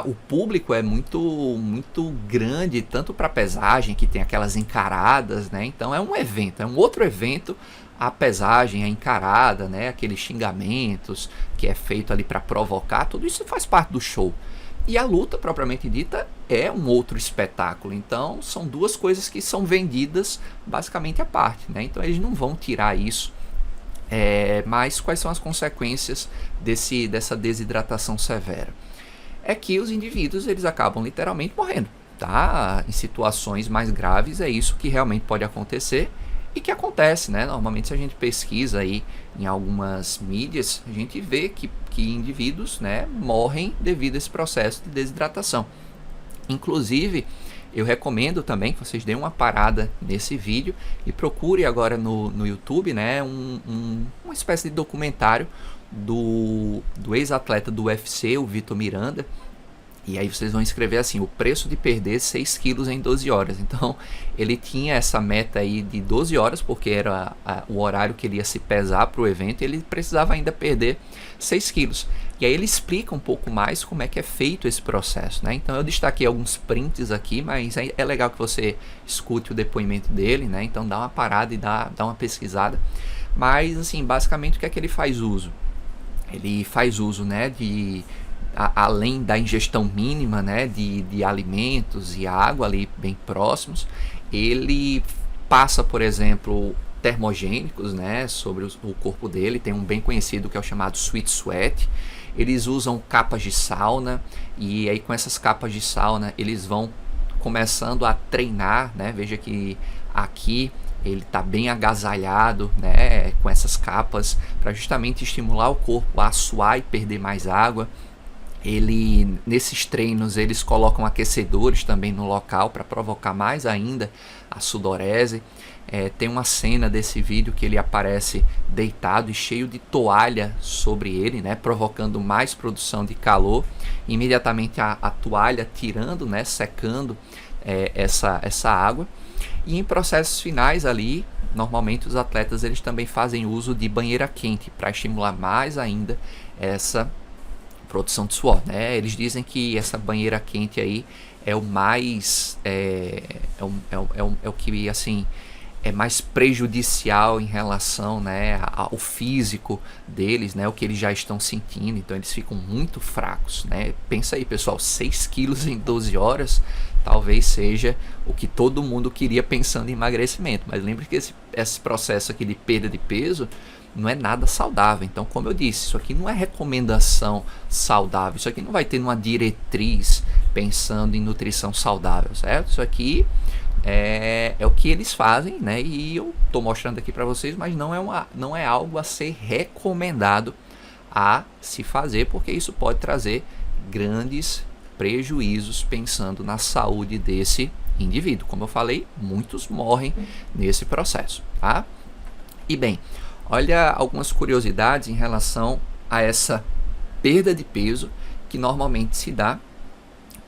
Speaker 1: o público é muito grande, tanto para pesagem, que tem aquelas encaradas, né? Então é um evento, é um outro evento, a pesagem, a encarada, né? Aqueles xingamentos que é feito ali para provocar, tudo isso faz parte do show. E a luta propriamente dita é um outro espetáculo. Então são duas coisas que são vendidas basicamente à parte, né? Então eles não vão tirar isso. Mas quais são as consequências dessa desidratação severa? É que os indivíduos eles acabam literalmente morrendo, tá? Em situações mais graves é isso que realmente pode acontecer e que acontece, né? Normalmente, se a gente pesquisa aí em algumas mídias, a gente vê que indivíduos, né, morrem devido a esse processo de desidratação. Inclusive, eu recomendo também que vocês deem uma parada nesse vídeo e procure agora no YouTube, né, uma espécie de documentário do ex-atleta do UFC, o Vitor Miranda. E aí vocês vão escrever assim: o preço de perder 6 quilos em 12 horas. Então ele tinha essa meta aí de 12 horas, porque era o horário que ele ia se pesar para o evento, e ele precisava ainda perder 6 quilos. E aí ele explica um pouco mais como é que é feito esse processo, né? Então eu destaquei alguns prints aqui, mas é legal que você escute o depoimento dele, né? Então dá uma parada e dá uma pesquisada. Mas assim, basicamente o que é que ele faz uso? Ele faz uso, né, além da ingestão mínima, né, de alimentos e água ali bem próximos, ele passa, por exemplo, termogênicos, né, sobre o corpo dele. Tem um bem conhecido que é o chamado Sweat Sweat. Eles usam capas de sauna, e aí com essas capas de sauna eles vão começando a treinar, né? Veja que aqui ele está bem agasalhado, né, com essas capas, para justamente estimular o corpo a suar e perder mais água. Nesses treinos eles colocam aquecedores também no local para provocar mais ainda a sudorese. Tem uma cena desse vídeo que ele aparece deitado e cheio de toalha sobre ele, né, provocando mais produção de calor. Imediatamente a toalha tirando, né, secando essa água. E em processos finais ali, normalmente os atletas eles também fazem uso de banheira quente para estimular mais ainda essa produção de suor, né? Eles dizem que essa banheira quente aí é o mais o que assim é mais prejudicial em relação, né, ao físico deles, né, o que eles já estão sentindo. Então eles ficam muito fracos, né? Pensa aí, pessoal, 6 quilos em 12 horas talvez seja o que todo mundo queria pensando em emagrecimento, mas lembre que esse processo aqui de perda de peso não é nada saudável. Então, como eu disse, isso aqui não é recomendação saudável, isso aqui não vai ter uma diretriz pensando em nutrição saudável, certo? Isso aqui é o que eles fazem, né? E eu estou mostrando aqui para vocês, mas não é algo a ser recomendado a se fazer, porque isso pode trazer grandes prejuízos pensando na saúde desse indivíduo. Como eu falei, muitos morrem nesse processo, tá? E bem, olha algumas curiosidades em relação a essa perda de peso que normalmente se dá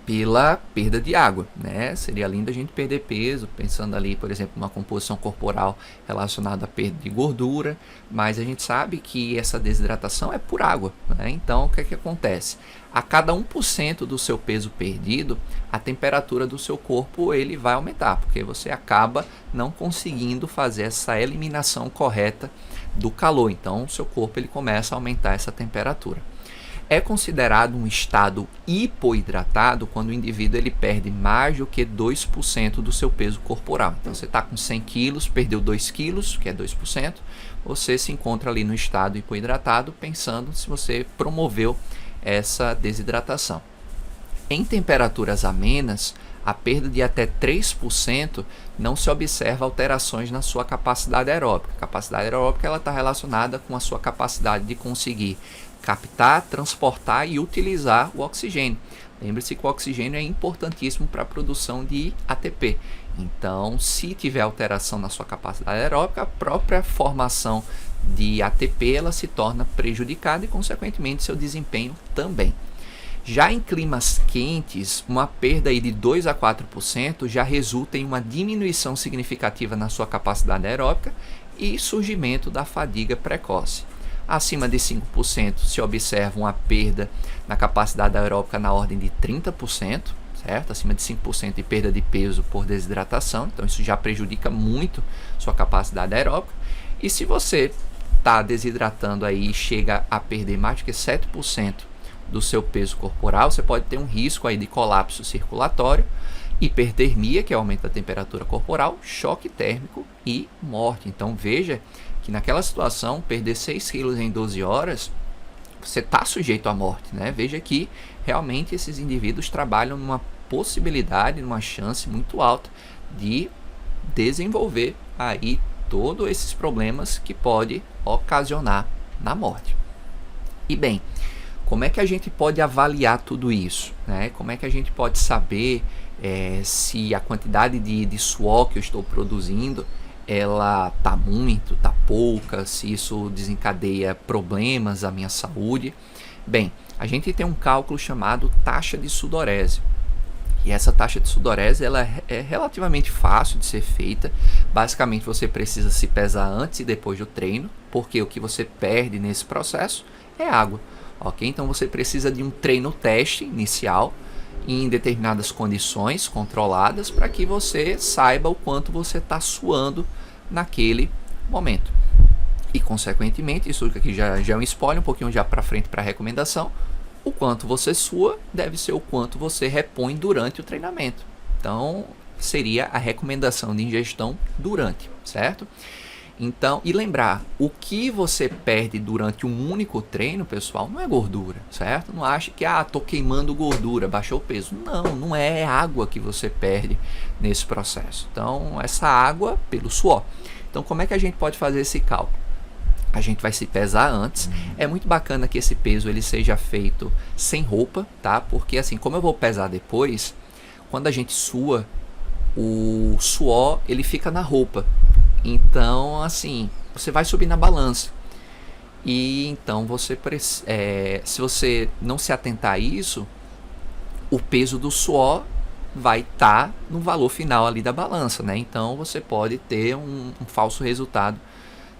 Speaker 1: pela perda de água, né? Seria lindo a gente perder peso, pensando ali, por exemplo, numa composição corporal relacionada à perda de gordura, mas a gente sabe que essa desidratação é por água, né? Então, o que é que acontece? A cada 1% do seu peso perdido, a temperatura do seu corpo ele vai aumentar, porque você acaba não conseguindo fazer essa eliminação correta do calor. Então, o seu corpo ele começa a aumentar essa temperatura. É considerado um estado hipoidratado quando o indivíduo ele perde mais do que 2% do seu peso corporal. Então, você está com 100 quilos, perdeu 2 quilos, que é 2%, você se encontra ali no estado hipoidratado, pensando se você promoveu essa desidratação. Em temperaturas amenas, a perda de até 3% não se observa alterações na sua capacidade aeróbica. A capacidade aeróbica está relacionada com a sua capacidade de conseguir captar, transportar e utilizar o oxigênio. Lembre-se que o oxigênio é importantíssimo para a produção de ATP. Então, se tiver alteração na sua capacidade aeróbica, a própria formação de ATP ela se torna prejudicada e, consequentemente, seu desempenho também. Já em climas quentes, uma perda aí de 2 a 4% já resulta em uma diminuição significativa na sua capacidade aeróbica e surgimento da fadiga precoce. Acima de 5% se observa uma perda na capacidade aeróbica na ordem de 30%, certo? Acima de 5% de perda de peso por desidratação, então isso já prejudica muito sua capacidade aeróbica. E se você está desidratando aí e chega a perder mais do que 7% do seu peso corporal, você pode ter um risco aí de colapso circulatório, hipertermia, que é o aumento da temperatura corporal, choque térmico e morte. Então veja que naquela situação, perder 6 quilos em 12 horas, você está sujeito à morte, né? Veja que realmente esses indivíduos trabalham numa possibilidade, numa chance muito alta de desenvolver aí todos esses problemas que pode ocasionar na morte. E bem, como é que a gente pode avaliar tudo isso, né? Como é que a gente pode saber se a quantidade de suor que eu estou produzindo ela tá muito, tá pouca, se isso desencadeia problemas à minha saúde? Bem, a gente tem um cálculo chamado taxa de sudorese. E essa taxa de sudorese ela é relativamente fácil de ser feita. Basicamente você precisa se pesar antes e depois do treino, porque o que você perde nesse processo é água. Ok? Então você precisa de um treino teste inicial em determinadas condições controladas para que você saiba o quanto você está suando naquele momento. E consequentemente, isso aqui já é um spoiler, um pouquinho já para frente para a recomendação, o quanto você sua deve ser o quanto você repõe durante o treinamento. Então seria a recomendação de ingestão durante, certo? Então, e lembrar, o que você perde durante um único treino, pessoal, não é gordura, certo? Não ache que, tô queimando gordura, baixou o peso. Não é água que você perde nesse processo. Então, essa água pelo suor. Então, como é que a gente pode fazer esse cálculo? A gente vai se pesar antes. É muito bacana que esse peso ele seja feito sem roupa, tá? Porque assim, como eu vou pesar depois, quando a gente sua, o suor ele fica na roupa. Então, assim, você vai subir na balança. E então se você não se atentar a isso, o peso do suor vai estar no valor final ali da balança, né? Então você pode ter um falso resultado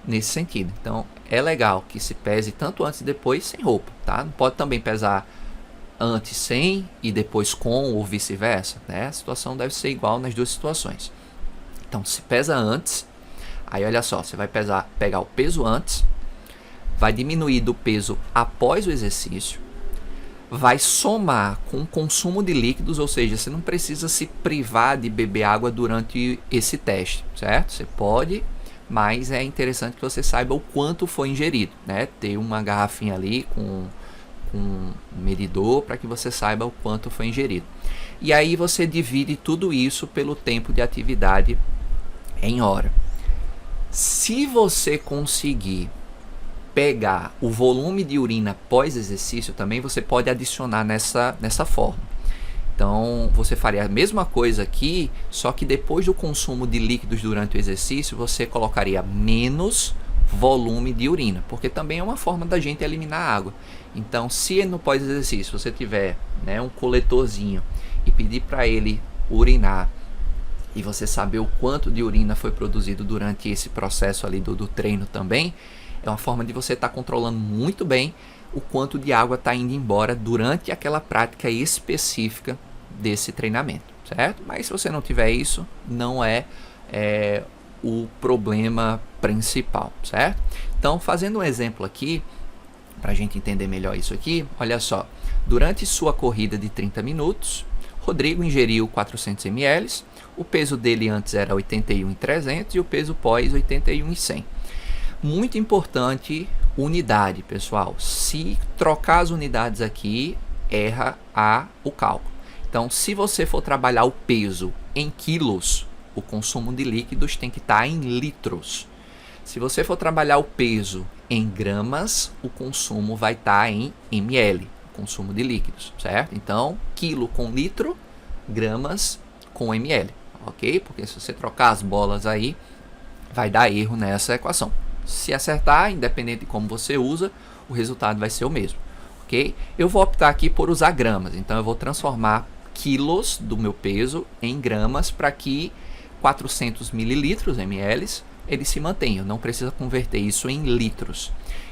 Speaker 1: nesse sentido. Então é legal que se pese tanto antes e depois sem roupa, tá? Não pode também pesar antes sem e depois com ou vice-versa, né? A situação deve ser igual nas duas situações. Então se pesa antes. Aí olha só, você vai pegar o peso antes, vai diminuir do peso após o exercício, vai somar com o consumo de líquidos, ou seja, você não precisa se privar de beber água durante esse teste, certo? Você pode, mas é interessante que você saiba o quanto foi ingerido, né? Ter uma garrafinha ali com um medidor para que você saiba o quanto foi ingerido. E aí você divide tudo isso pelo tempo de atividade em hora. Se você conseguir pegar o volume de urina pós-exercício também, você pode adicionar nessa forma. Então, você faria a mesma coisa aqui, só que depois do consumo de líquidos durante o exercício, você colocaria menos volume de urina, porque também é uma forma da gente eliminar água. Então, se no pós-exercício você tiver, né, um coletorzinho e pedir para ele urinar, e você saber o quanto de urina foi produzido durante esse processo ali do treino também, é uma forma de você estar controlando muito bem o quanto de água está indo embora durante aquela prática específica desse treinamento, certo? Mas se você não tiver isso, não é o problema principal, certo? Então, fazendo um exemplo aqui, para a gente entender melhor isso aqui, olha só, durante sua corrida de 30 minutos, Rodrigo ingeriu 400 ml, o peso dele antes era 81,300 e o peso pós 81,100. Muito importante, unidade, pessoal. Se trocar as unidades aqui, erra o cálculo. Então, se você for trabalhar o peso em quilos, o consumo de líquidos tem que estar em litros. Se você for trabalhar o peso em gramas, o consumo vai estar em ml, o consumo de líquidos, certo? Então, quilo com litro, gramas com ml, ok? Porque se você trocar as bolas aí, vai dar erro nessa equação. Se acertar, independente de como você usa, o resultado vai ser o mesmo, ok? Eu vou optar aqui por usar gramas, então eu vou transformar quilos do meu peso em gramas para que 400 mililitros, ml, ele se mantenha. Não precisa converter isso em litros.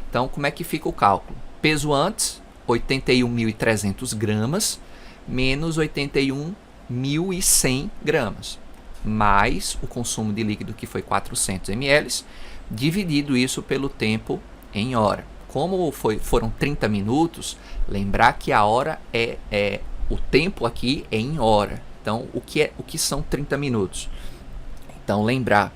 Speaker 1: Então, como é que fica o cálculo? Peso antes, 81.300 gramas, menos 81.100 gramas, mais o consumo de líquido que foi 400 ml, dividido isso pelo tempo em hora. Como foram 30 minutos, lembrar que a hora o tempo aqui é em hora. Então, o que são 30 minutos? Então, lembrar,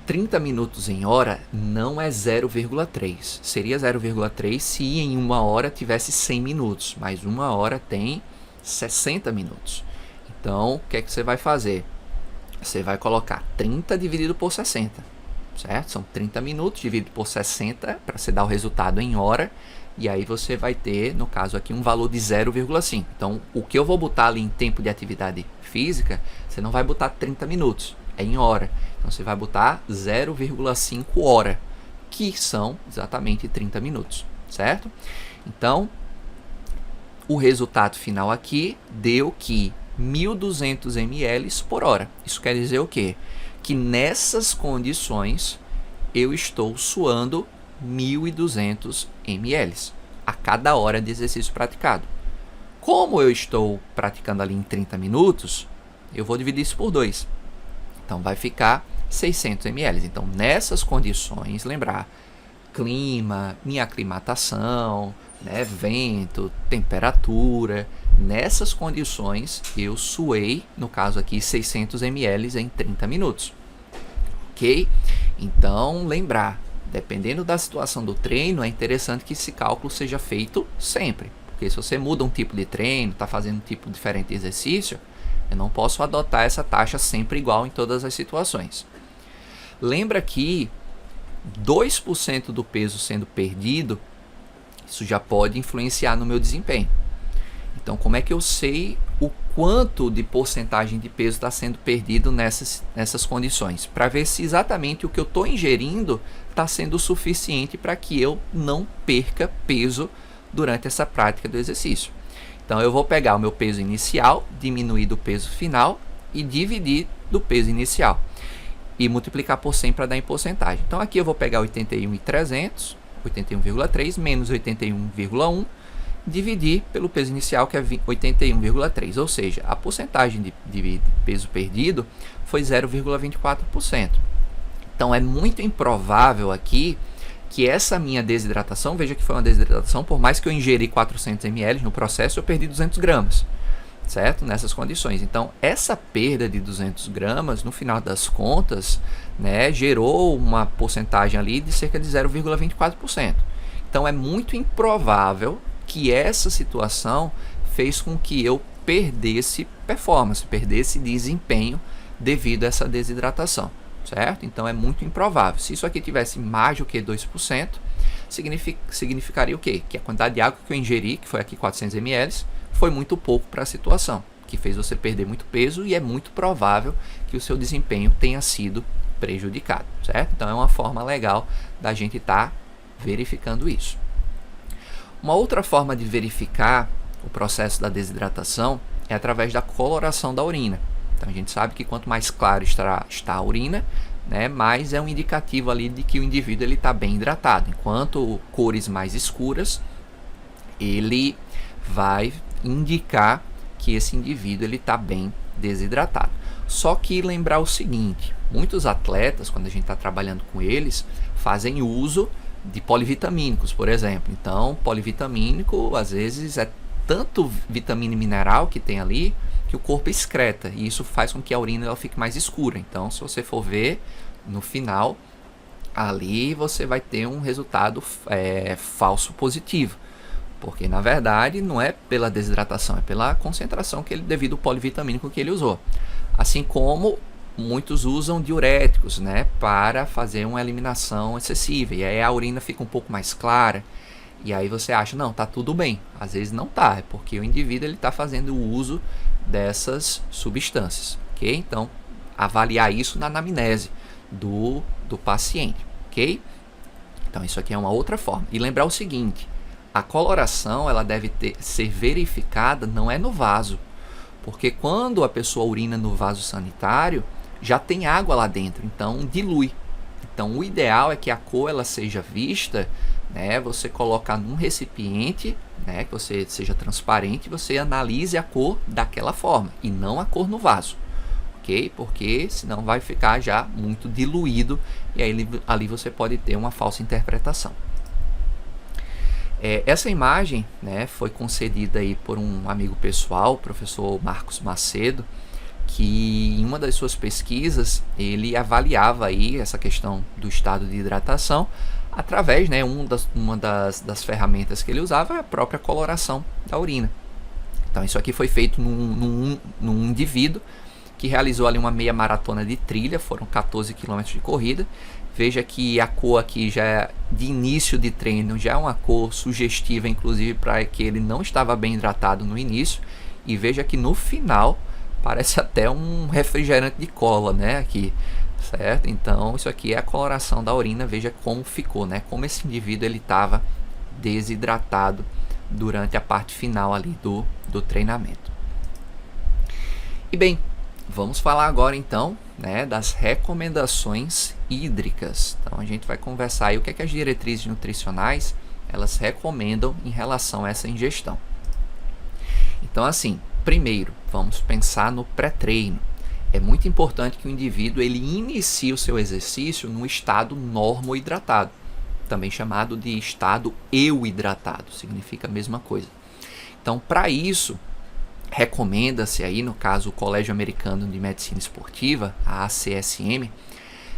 Speaker 1: 30 minutos em hora não é 0,3. Seria 0,3 se em uma hora tivesse 100 minutos, mas uma hora tem 60 minutos. Então, o que é que você vai fazer? Você vai colocar 30 dividido por 60, certo? São 30 minutos dividido por 60 para você dar o resultado em hora. E aí você vai ter, no caso aqui, um valor de 0,5. Então, o que eu vou botar ali em tempo de atividade física, você não vai botar 30 minutos, é em hora. Então, você vai botar 0,5 hora, que são exatamente 30 minutos, certo? Então, o resultado final aqui deu que 1.200 ml por hora. Isso quer dizer o quê? Que nessas condições, eu estou suando 1.200 ml a cada hora de exercício praticado. Como eu estou praticando ali em 30 minutos, eu vou dividir isso por 2. Então, vai ficar 600 ml. Então, nessas condições, lembrar, clima, minha aclimatação, né, vento, temperatura, nessas condições, eu suei, no caso aqui, 600 ml em 30 minutos. Ok? Então, lembrar, dependendo da situação do treino, é interessante que esse cálculo seja feito sempre. Porque se você muda um tipo de treino, está fazendo um tipo diferente de exercício, eu não posso adotar essa taxa sempre igual em todas as situações. Lembra que 2% do peso sendo perdido, isso já pode influenciar no meu desempenho. Então, como é que eu sei o quanto de porcentagem de peso está sendo perdido nessas condições? Para ver se exatamente o que eu estou ingerindo está sendo suficiente para que eu não perca peso durante essa prática do exercício. Então, eu vou pegar o meu peso inicial, diminuir do peso final e dividir do peso inicial. E multiplicar por 100 para dar em porcentagem. Então, aqui eu vou pegar 81.300, 81,3 menos 81,1, dividir pelo peso inicial, que é 81,3. Ou seja, a porcentagem de peso perdido foi 0,24%. Então, é muito improvável aqui que essa minha desidratação, veja que foi uma desidratação, por mais que eu ingeri 400 ml no processo, eu perdi 200 gramas, certo? Nessas condições. Então, essa perda de 200 gramas, no final das contas, né, gerou uma porcentagem ali de cerca de 0,24%. Então, é muito improvável que essa situação fez com que eu perdesse performance, perdesse desempenho devido a essa desidratação, certo? Então é muito improvável. Se isso aqui tivesse mais do que 2%, significaria o quê? Que a quantidade de água que eu ingeri, que foi aqui 400 ml, foi muito pouco para a situação, que fez você perder muito peso e é muito provável que o seu desempenho tenha sido prejudicado, certo? Então é uma forma legal da gente estar verificando isso. Uma outra forma de verificar o processo da desidratação é através da coloração da urina. Então a gente sabe que quanto mais claro está a urina, né, mais é um indicativo ali de que o indivíduo está bem hidratado. Enquanto cores mais escuras, ele vai indicar que esse indivíduo está bem desidratado. Só que lembrar o seguinte, muitos atletas, quando a gente está trabalhando com eles, fazem uso de polivitamínicos, por exemplo. Então, polivitamínico, às vezes, é tanto vitamina e mineral que tem ali, que o corpo excreta, e isso faz com que a urina ela fique mais escura. Então, se você for ver, no final, ali você vai ter um resultado falso positivo. Porque, na verdade, não é pela desidratação, é pela concentração devido ao polivitamínico que ele usou. Assim como muitos usam diuréticos, né, para fazer uma eliminação excessiva. E aí a urina fica um pouco mais clara. E aí você acha, não, tá tudo bem. Às vezes não tá, é porque o indivíduo está fazendo o uso dessas substâncias. Ok? Então, avaliar isso na anamnese do paciente. Ok? Então, isso aqui é uma outra forma. E lembrar o seguinte, a coloração ela deve ser verificada, não é no vaso. Porque quando a pessoa urina no vaso sanitário, já tem água lá dentro, então dilui. Então o ideal é que a cor ela seja vista, né, você colocar num recipiente, né, que você seja transparente, você analise a cor daquela forma e não a cor no vaso, ok? Porque senão vai ficar já muito diluído e aí ali você pode ter uma falsa interpretação. Essa imagem, né, foi concedida aí por um amigo pessoal, o professor Marcos Macedo, que em uma das suas pesquisas ele avaliava aí essa questão do estado de hidratação através, né, uma das ferramentas que ele usava é a própria coloração da urina. Então isso aqui foi feito num indivíduo que realizou ali uma meia maratona de trilha, foram 14 km de corrida. Veja que a cor aqui já de início de treino já é uma cor sugestiva, inclusive para que ele não estava bem hidratado no início. E veja que no final parece até um refrigerante de cola, né? Aqui, certo? Então isso aqui é a coloração da urina. Veja como ficou, né? Como esse indivíduo ele estava desidratado durante a parte final ali do treinamento. E bem, vamos falar agora então, né, das recomendações hídricas. Então a gente vai conversar aí o que é que as diretrizes nutricionais elas recomendam em relação a essa ingestão. Então assim, primeiro vamos pensar no pré-treino. É muito importante que o indivíduo ele inicie o seu exercício no estado normo-hidratado, também chamado de estado euhidratado, significa a mesma coisa. Então para isso recomenda-se aí, no caso, o Colégio Americano de Medicina Esportiva, a ACSM,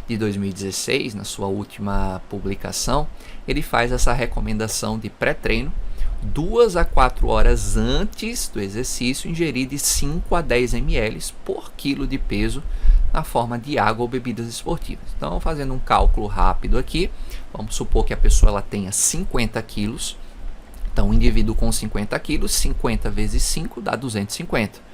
Speaker 1: de 2016, na sua última publicação, ele faz essa recomendação de pré-treino 2 a 4 horas antes do exercício, ingerir de 5 a 10 ml por quilo de peso na forma de água ou bebidas esportivas. Então, fazendo um cálculo rápido aqui, vamos supor que a pessoa ela tenha 50 quilos. Então, um indivíduo com 50 quilos, 50 vezes 5 dá 250.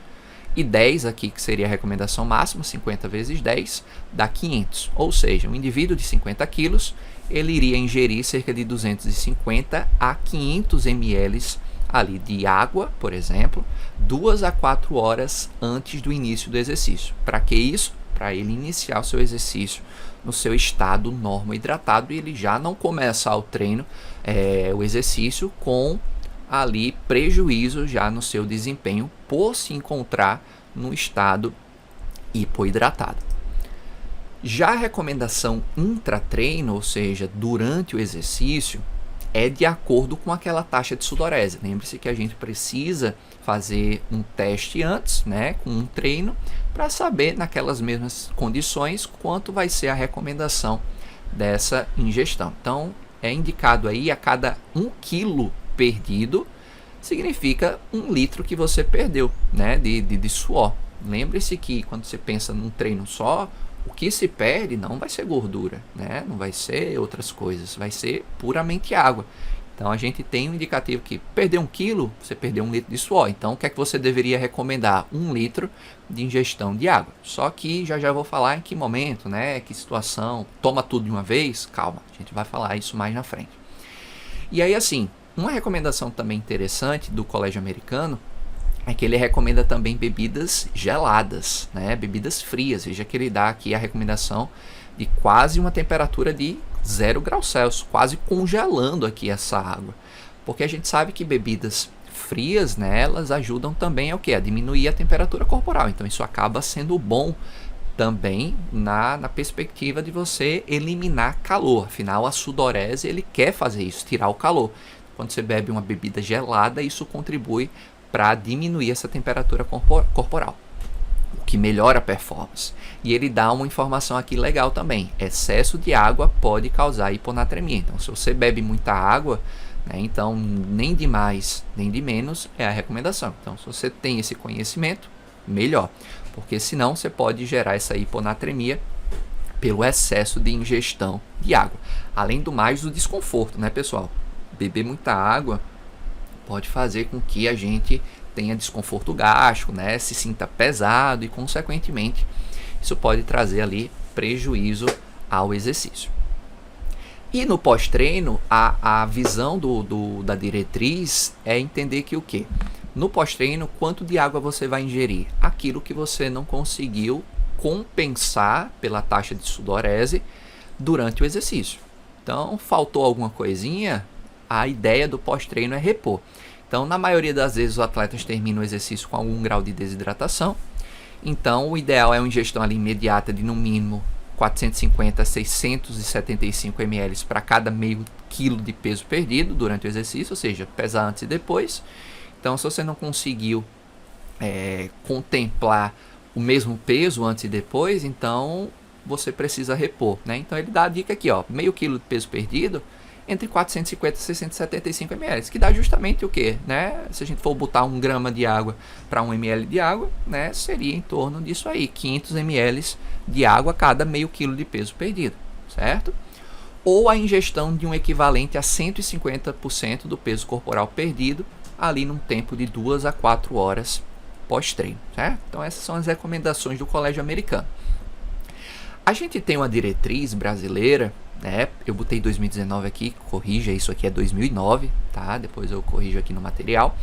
Speaker 1: E 10 aqui, que seria a recomendação máxima, 50 vezes 10 dá 500. Ou seja, um indivíduo de 50 quilos, ele iria ingerir cerca de 250 a 500 ml ali de água, por exemplo, 2 a 4 horas antes do início do exercício. Para que isso? Para ele iniciar o seu exercício no seu estado normo-hidratado e ele já não começa o treino, o exercício com ali prejuízo já no seu desempenho por se encontrar no estado hipoidratado. Já a recomendação intratreino, ou seja, durante o exercício, é de acordo com aquela taxa de sudorese. Lembre-se que a gente precisa fazer um teste antes, né, com um treino, para saber naquelas mesmas condições quanto vai ser a recomendação dessa ingestão. Então, é indicado aí a cada 1 quilo perdido, significa 1 litro que você perdeu, né, de suor. Lembre-se que quando você pensa num treino só, O que se perde não vai ser gordura, né? Não vai ser outras coisas, vai ser puramente água. Então a gente tem um indicativo que perder 1 quilo, você perdeu 1 litro de suor. Então o que é que você deveria recomendar? 1 litro de ingestão de água. Só que já vou falar em que momento, né? Que situação. Toma tudo de uma vez? Calma, a gente vai falar isso mais na frente. E aí assim, uma recomendação também interessante do Colégio Americano é que ele recomenda também bebidas geladas, né? Bebidas frias. Veja que ele dá aqui a recomendação de quase uma temperatura de 0 graus Celsius, quase congelando aqui essa água. Porque a gente sabe que bebidas frias, né, elas ajudam também ao quê? A diminuir a temperatura corporal. Então isso acaba sendo bom também na perspectiva de você eliminar calor. Afinal, a sudorese ele quer fazer isso, tirar o calor. Quando você bebe uma bebida gelada, isso contribui para diminuir essa temperatura corporal, o que melhora a performance. E ele dá uma informação aqui legal também: excesso de água pode causar hiponatremia. Então se você bebe muita água, né, então nem de mais nem de menos é a recomendação. Então se você tem esse conhecimento, melhor, porque senão você pode gerar essa hiponatremia pelo excesso de ingestão de água. Além do mais, o desconforto, né, pessoal? Beber muita água pode fazer com que a gente tenha desconforto gástrico, né? Se sinta pesado e, consequentemente, isso pode trazer ali prejuízo ao exercício. E no pós-treino, a visão da diretriz é entender que o quê? No pós-treino, quanto de água você vai ingerir? Aquilo que você não conseguiu compensar pela taxa de sudorese durante o exercício. Então, faltou alguma coisinha? A ideia do pós-treino é repor. Então, na maioria das vezes, os atletas terminam o exercício com algum grau de desidratação. Então, o ideal é uma ingestão ali imediata de, no mínimo, 450 a 675 ml para cada meio quilo de peso perdido durante o exercício, ou seja, pesar antes e depois. Então, se você não conseguiu contemplar o mesmo peso antes e depois, então você precisa repor, né? Então, ele dá a dica aqui, ó, meio quilo de peso perdido, entre 450 e 675 ml, que dá justamente o que, né? Se a gente for botar 1 grama de água para 1 ml de água, né? Seria em torno disso aí, 500 ml de água a cada meio quilo de peso perdido, certo? Ou a ingestão de um equivalente a 150% do peso corporal perdido, ali num tempo de 2 a 4 horas pós-treino, certo? Então essas são as recomendações do Colégio Americano. A gente tem uma diretriz brasileira, né? Eu botei 2019 aqui, corrija, isso aqui é 2009, tá? Depois eu corrijo aqui no material,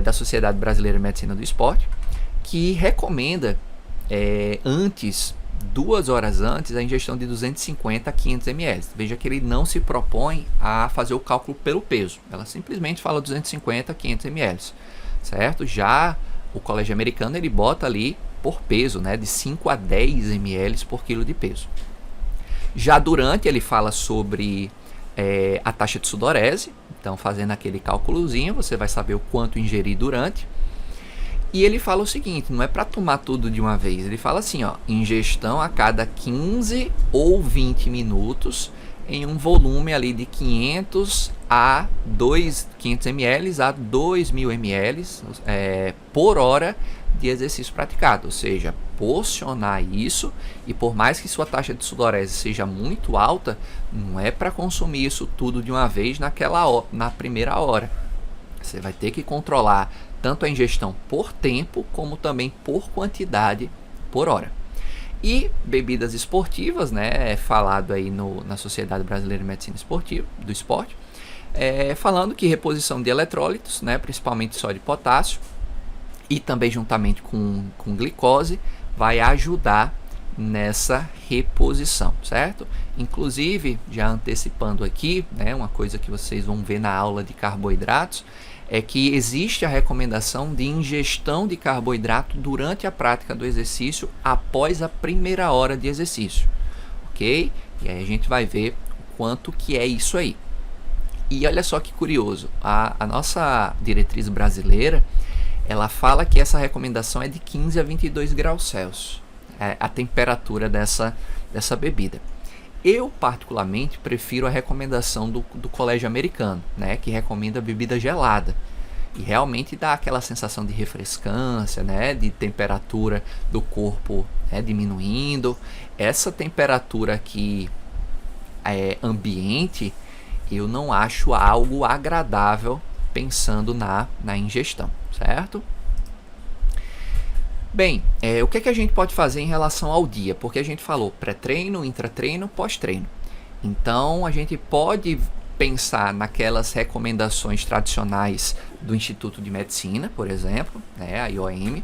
Speaker 1: da Sociedade Brasileira de Medicina do Esporte, que recomenda antes, 2 horas antes, a ingestão de 250 a 500 ml. Veja que ele não se propõe a fazer o cálculo pelo peso, ela simplesmente fala 250 a 500 ml, certo? Já o Colégio Americano, ele bota ali por peso, né? De 5 a 10 ml por quilo de peso. Já durante, ele fala sobre a taxa de sudorese. Então, fazendo aquele cálculozinho, você vai saber o quanto ingerir durante. E ele fala o seguinte, não é para tomar tudo de uma vez. Ele fala assim, ó, ingestão a cada 15 ou 20 minutos em um volume ali de 500 ml a 2.000 ml por hora de exercício praticado, ou seja, porcionar isso. E por mais que sua taxa de sudorese seja muito alta, não é para consumir isso tudo de uma vez na primeira hora. Você vai ter que controlar tanto a ingestão por tempo, como também por quantidade por hora. E bebidas esportivas, né, falado aí na Sociedade Brasileira de Medicina do Esporte, falando que reposição de eletrólitos, né, principalmente sódio e potássio, e também juntamente com glicose, vai ajudar nessa reposição, certo? Inclusive, já antecipando aqui, né, uma coisa que vocês vão ver na aula de carboidratos, é que existe a recomendação de ingestão de carboidrato durante a prática do exercício após a primeira hora de exercício, ok? E aí a gente vai ver o quanto que é isso aí. E olha só que curioso, a nossa diretriz brasileira, ela fala que essa recomendação é de 15 a 22 graus Celsius, a temperatura dessa bebida. Eu, particularmente, prefiro a recomendação do Colégio Americano, né, que recomenda bebida gelada. e realmente dá aquela sensação de refrescância, né, de temperatura do corpo, né, diminuindo. Essa temperatura aqui ambiente, eu não acho algo agradável pensando na ingestão, certo? Bem, o que a gente pode fazer em relação ao dia? Porque a gente falou pré-treino, intratreino, pós-treino. Então, a gente pode pensar naquelas recomendações tradicionais do Instituto de Medicina, por exemplo, né, a IOM,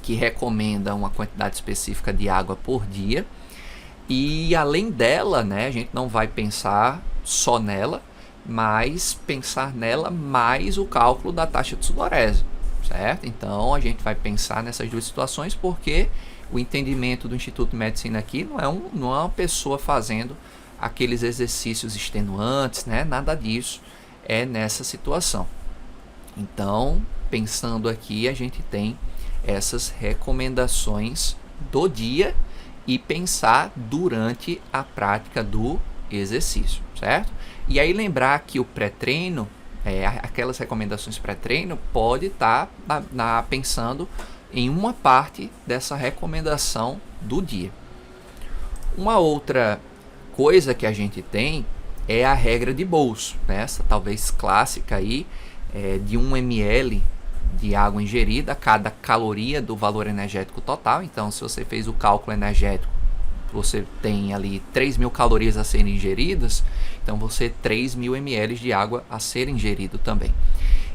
Speaker 1: que recomenda uma quantidade específica de água por dia. E além dela, né, a gente não vai pensar só nela, mas pensar nela mais o cálculo da taxa de sudorese, certo? Então a gente vai pensar nessas duas situações, porque o entendimento do Instituto de Medicina aqui não é uma pessoa fazendo aqueles exercícios extenuantes, né? Nada disso é nessa situação. Então, pensando aqui, a gente tem essas recomendações do dia e pensar durante a prática do exercício, certo? E aí lembrar que o pré-treino, aquelas recomendações pré-treino, pode estar pensando em uma parte dessa recomendação do dia. Uma outra coisa que a gente tem é a regra de bolso, né? Essa talvez clássica aí, de 1 ml de água ingerida a cada caloria do valor energético total. Então, se você fez o cálculo energético, você tem ali 3.000 calorias a serem ingeridas, então você 3.000 ml de água a ser ingerido também.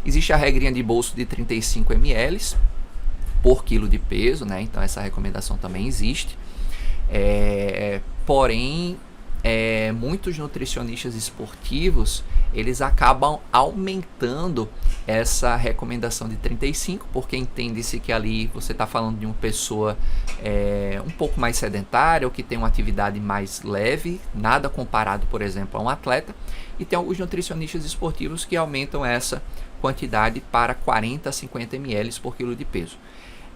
Speaker 1: Existe a regrinha de bolso de 35 ml por quilo de peso, né? Então essa recomendação também existe. Porém, muitos nutricionistas esportivos, eles acabam aumentando essa recomendação de 35, porque entende-se que ali você está falando de uma pessoa um pouco mais sedentária, ou que tem uma atividade mais leve, nada comparado, por exemplo, a um atleta, e tem alguns nutricionistas esportivos que aumentam essa quantidade para 40 a 50 ml por quilo de peso.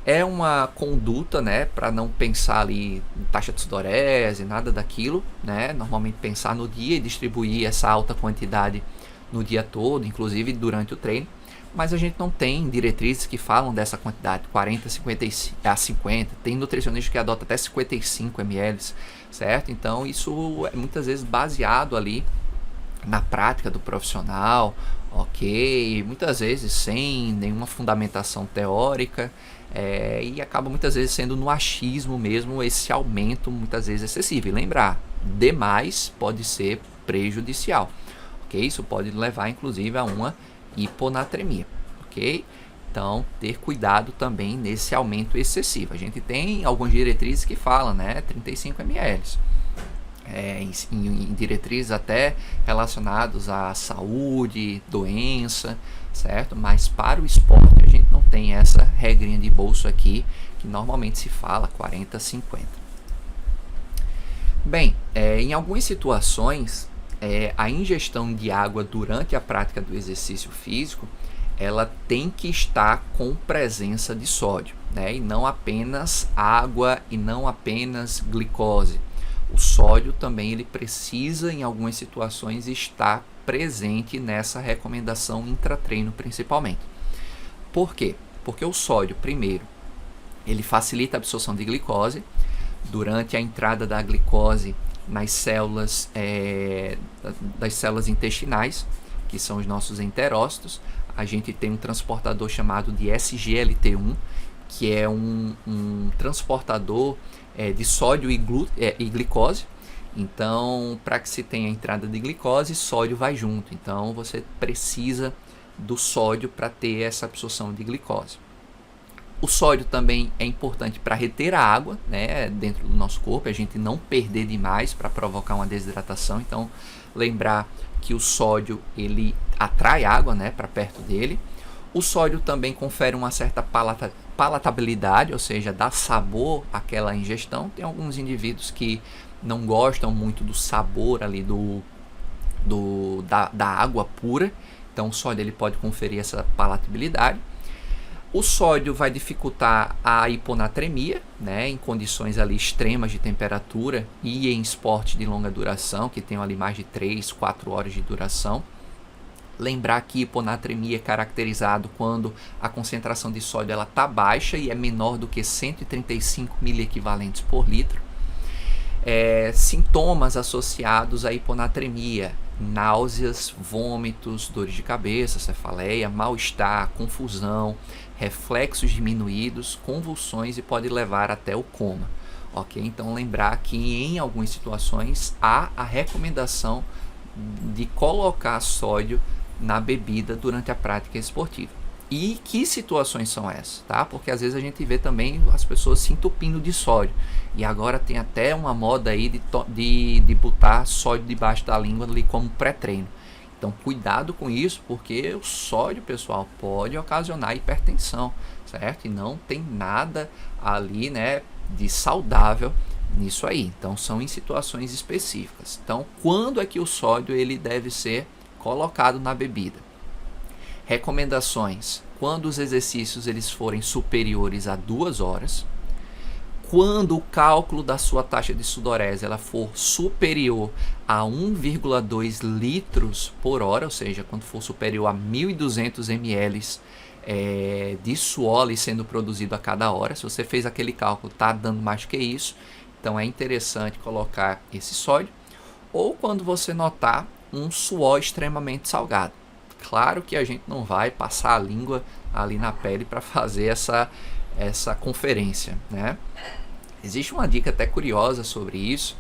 Speaker 1: É uma conduta, né, para não pensar ali em taxa de sudorese, nada daquilo, né? Normalmente pensar no dia e distribuir essa alta quantidade no dia todo, inclusive durante o treino. Mas a gente não tem diretrizes que falam dessa quantidade, 40 a 50, tem nutricionista que adota até 55 ml, certo? Então isso é muitas vezes baseado ali na prática do profissional, ok, muitas vezes sem nenhuma fundamentação teórica, e acaba muitas vezes sendo no achismo mesmo esse aumento muitas vezes excessivo. E lembrar, demais pode ser prejudicial, ok? Isso pode levar inclusive a uma hiponatremia, ok? Então, ter cuidado também nesse aumento excessivo. A gente tem algumas diretrizes que falam, né, 35 ml. Em diretrizes até relacionados à saúde, doença, certo? Mas para o esporte a gente não tem essa regrinha de bolso aqui, que normalmente se fala 40 a 50. Bem, em algumas situações, a ingestão de água durante a prática do exercício físico, ela tem que estar com presença de sódio, né? E não apenas água e não apenas glicose. O sódio também ele precisa, em algumas situações, estar presente nessa recomendação intratreino principalmente. Por quê? Porque o sódio, primeiro, ele facilita a absorção de glicose. Durante a entrada da glicose nas células, das células intestinais, que são os nossos enterócitos, a gente tem um transportador chamado de SGLT1, que é um transportador de sódio e glicose. Então, para que se tenha a entrada de glicose, sódio vai junto. Então, você precisa do sódio para ter essa absorção de glicose. O sódio também é importante para reter a água, né, dentro do nosso corpo, a gente não perder demais para provocar uma desidratação. Então, lembrar que o sódio ele atrai água, né, para perto dele. O sódio também confere uma certa palatabilidade, ou seja, dá sabor àquela ingestão. Tem alguns indivíduos que não gostam muito do sabor ali da água pura, então o sódio ele pode conferir essa palatabilidade. O sódio vai dificultar a hiponatremia, né, em condições ali extremas de temperatura e em esportes de longa duração, que tem ali mais de 3, 4 horas de duração. Lembrar que hiponatremia é caracterizado quando a concentração de sódio está baixa e é menor do que 135 miliequivalentes por litro. Sintomas associados à hiponatremia: náuseas, vômitos, dores de cabeça, cefaleia, mal-estar, confusão, reflexos diminuídos, convulsões e pode levar até o coma. Ok? Então lembrar que em algumas situações há a recomendação de colocar sódio na bebida durante a prática esportiva. E que situações são essas, tá? Porque às vezes a gente vê também as pessoas se entupindo de sódio. E agora tem até uma moda aí de botar sódio debaixo da língua ali como pré-treino. Então cuidado com isso, porque o sódio, pessoal, pode ocasionar hipertensão, certo? E não tem nada ali, né, de saudável nisso aí. Então são em situações específicas. Então quando é que o sódio ele deve ser colocado na bebida? Recomendações: quando os exercícios eles forem superiores a 2 horas, quando o cálculo da sua taxa de sudorese ela for superior a 1,2 litros por hora, ou seja, quando for superior a 1.200 ml de suor ali sendo produzido a cada hora. Se você fez aquele cálculo, está dando mais que isso, então é interessante colocar esse sódio. Ou quando você notar um suor extremamente salgado. Claro que a gente não vai passar a língua ali na pele para fazer essa conferência, né? Existe uma dica até curiosa sobre isso,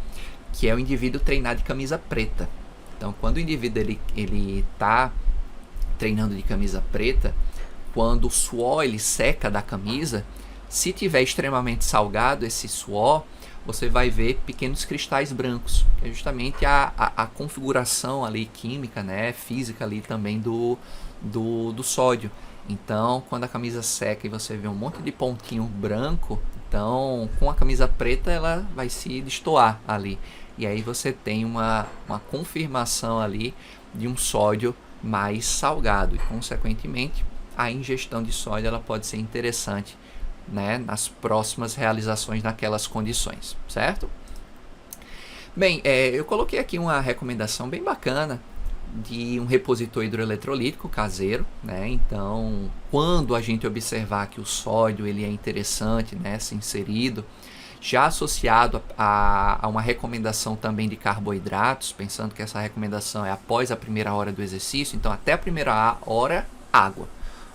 Speaker 1: que é o indivíduo treinar de camisa preta. Então, quando o indivíduo ele está treinando de camisa preta, quando o suor ele seca da camisa, se tiver extremamente salgado esse suor, você vai ver pequenos cristais brancos, que é justamente a configuração ali química, né, física ali também do sódio. Então, quando a camisa seca e você vê um monte de pontinho branco, então com a camisa preta ela vai se destoar ali. E aí você tem uma confirmação ali de um sódio mais salgado. E, consequentemente, a ingestão de sódio ela pode ser interessante, né, nas próximas realizações naquelas condições, certo? Bem, eu coloquei aqui uma recomendação bem bacana de um repositor hidroeletrolítico caseiro, né? Então, quando a gente observar que o sódio ele é interessante, né, ser inserido, já associado a uma recomendação também de carboidratos, pensando que essa recomendação é após a primeira hora do exercício, então até a primeira hora, água,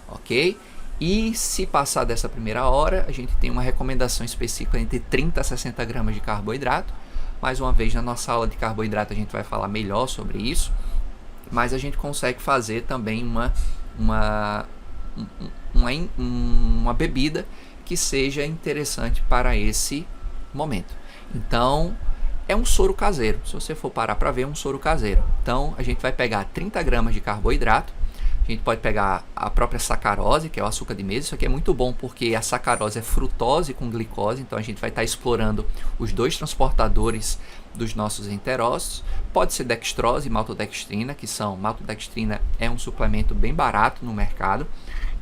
Speaker 1: ok? E se passar dessa primeira hora, a gente tem uma recomendação específica entre 30 a 60 gramas de carboidrato. Mais uma vez, na nossa aula de carboidrato a gente vai falar melhor sobre isso, mas a gente consegue fazer também uma bebida que seja interessante para esse momento. Então, é um soro caseiro. Se você for parar para ver, é um soro caseiro. Então, a gente vai pegar 30 gramas de carboidrato. A gente pode pegar a própria sacarose, que é o açúcar de mesa. Isso aqui é muito bom porque a sacarose é frutose com glicose, então a gente vai estar explorando os dois transportadores dos nossos enterócitos. Pode ser dextrose e maltodextrina, maltodextrina é um suplemento bem barato no mercado.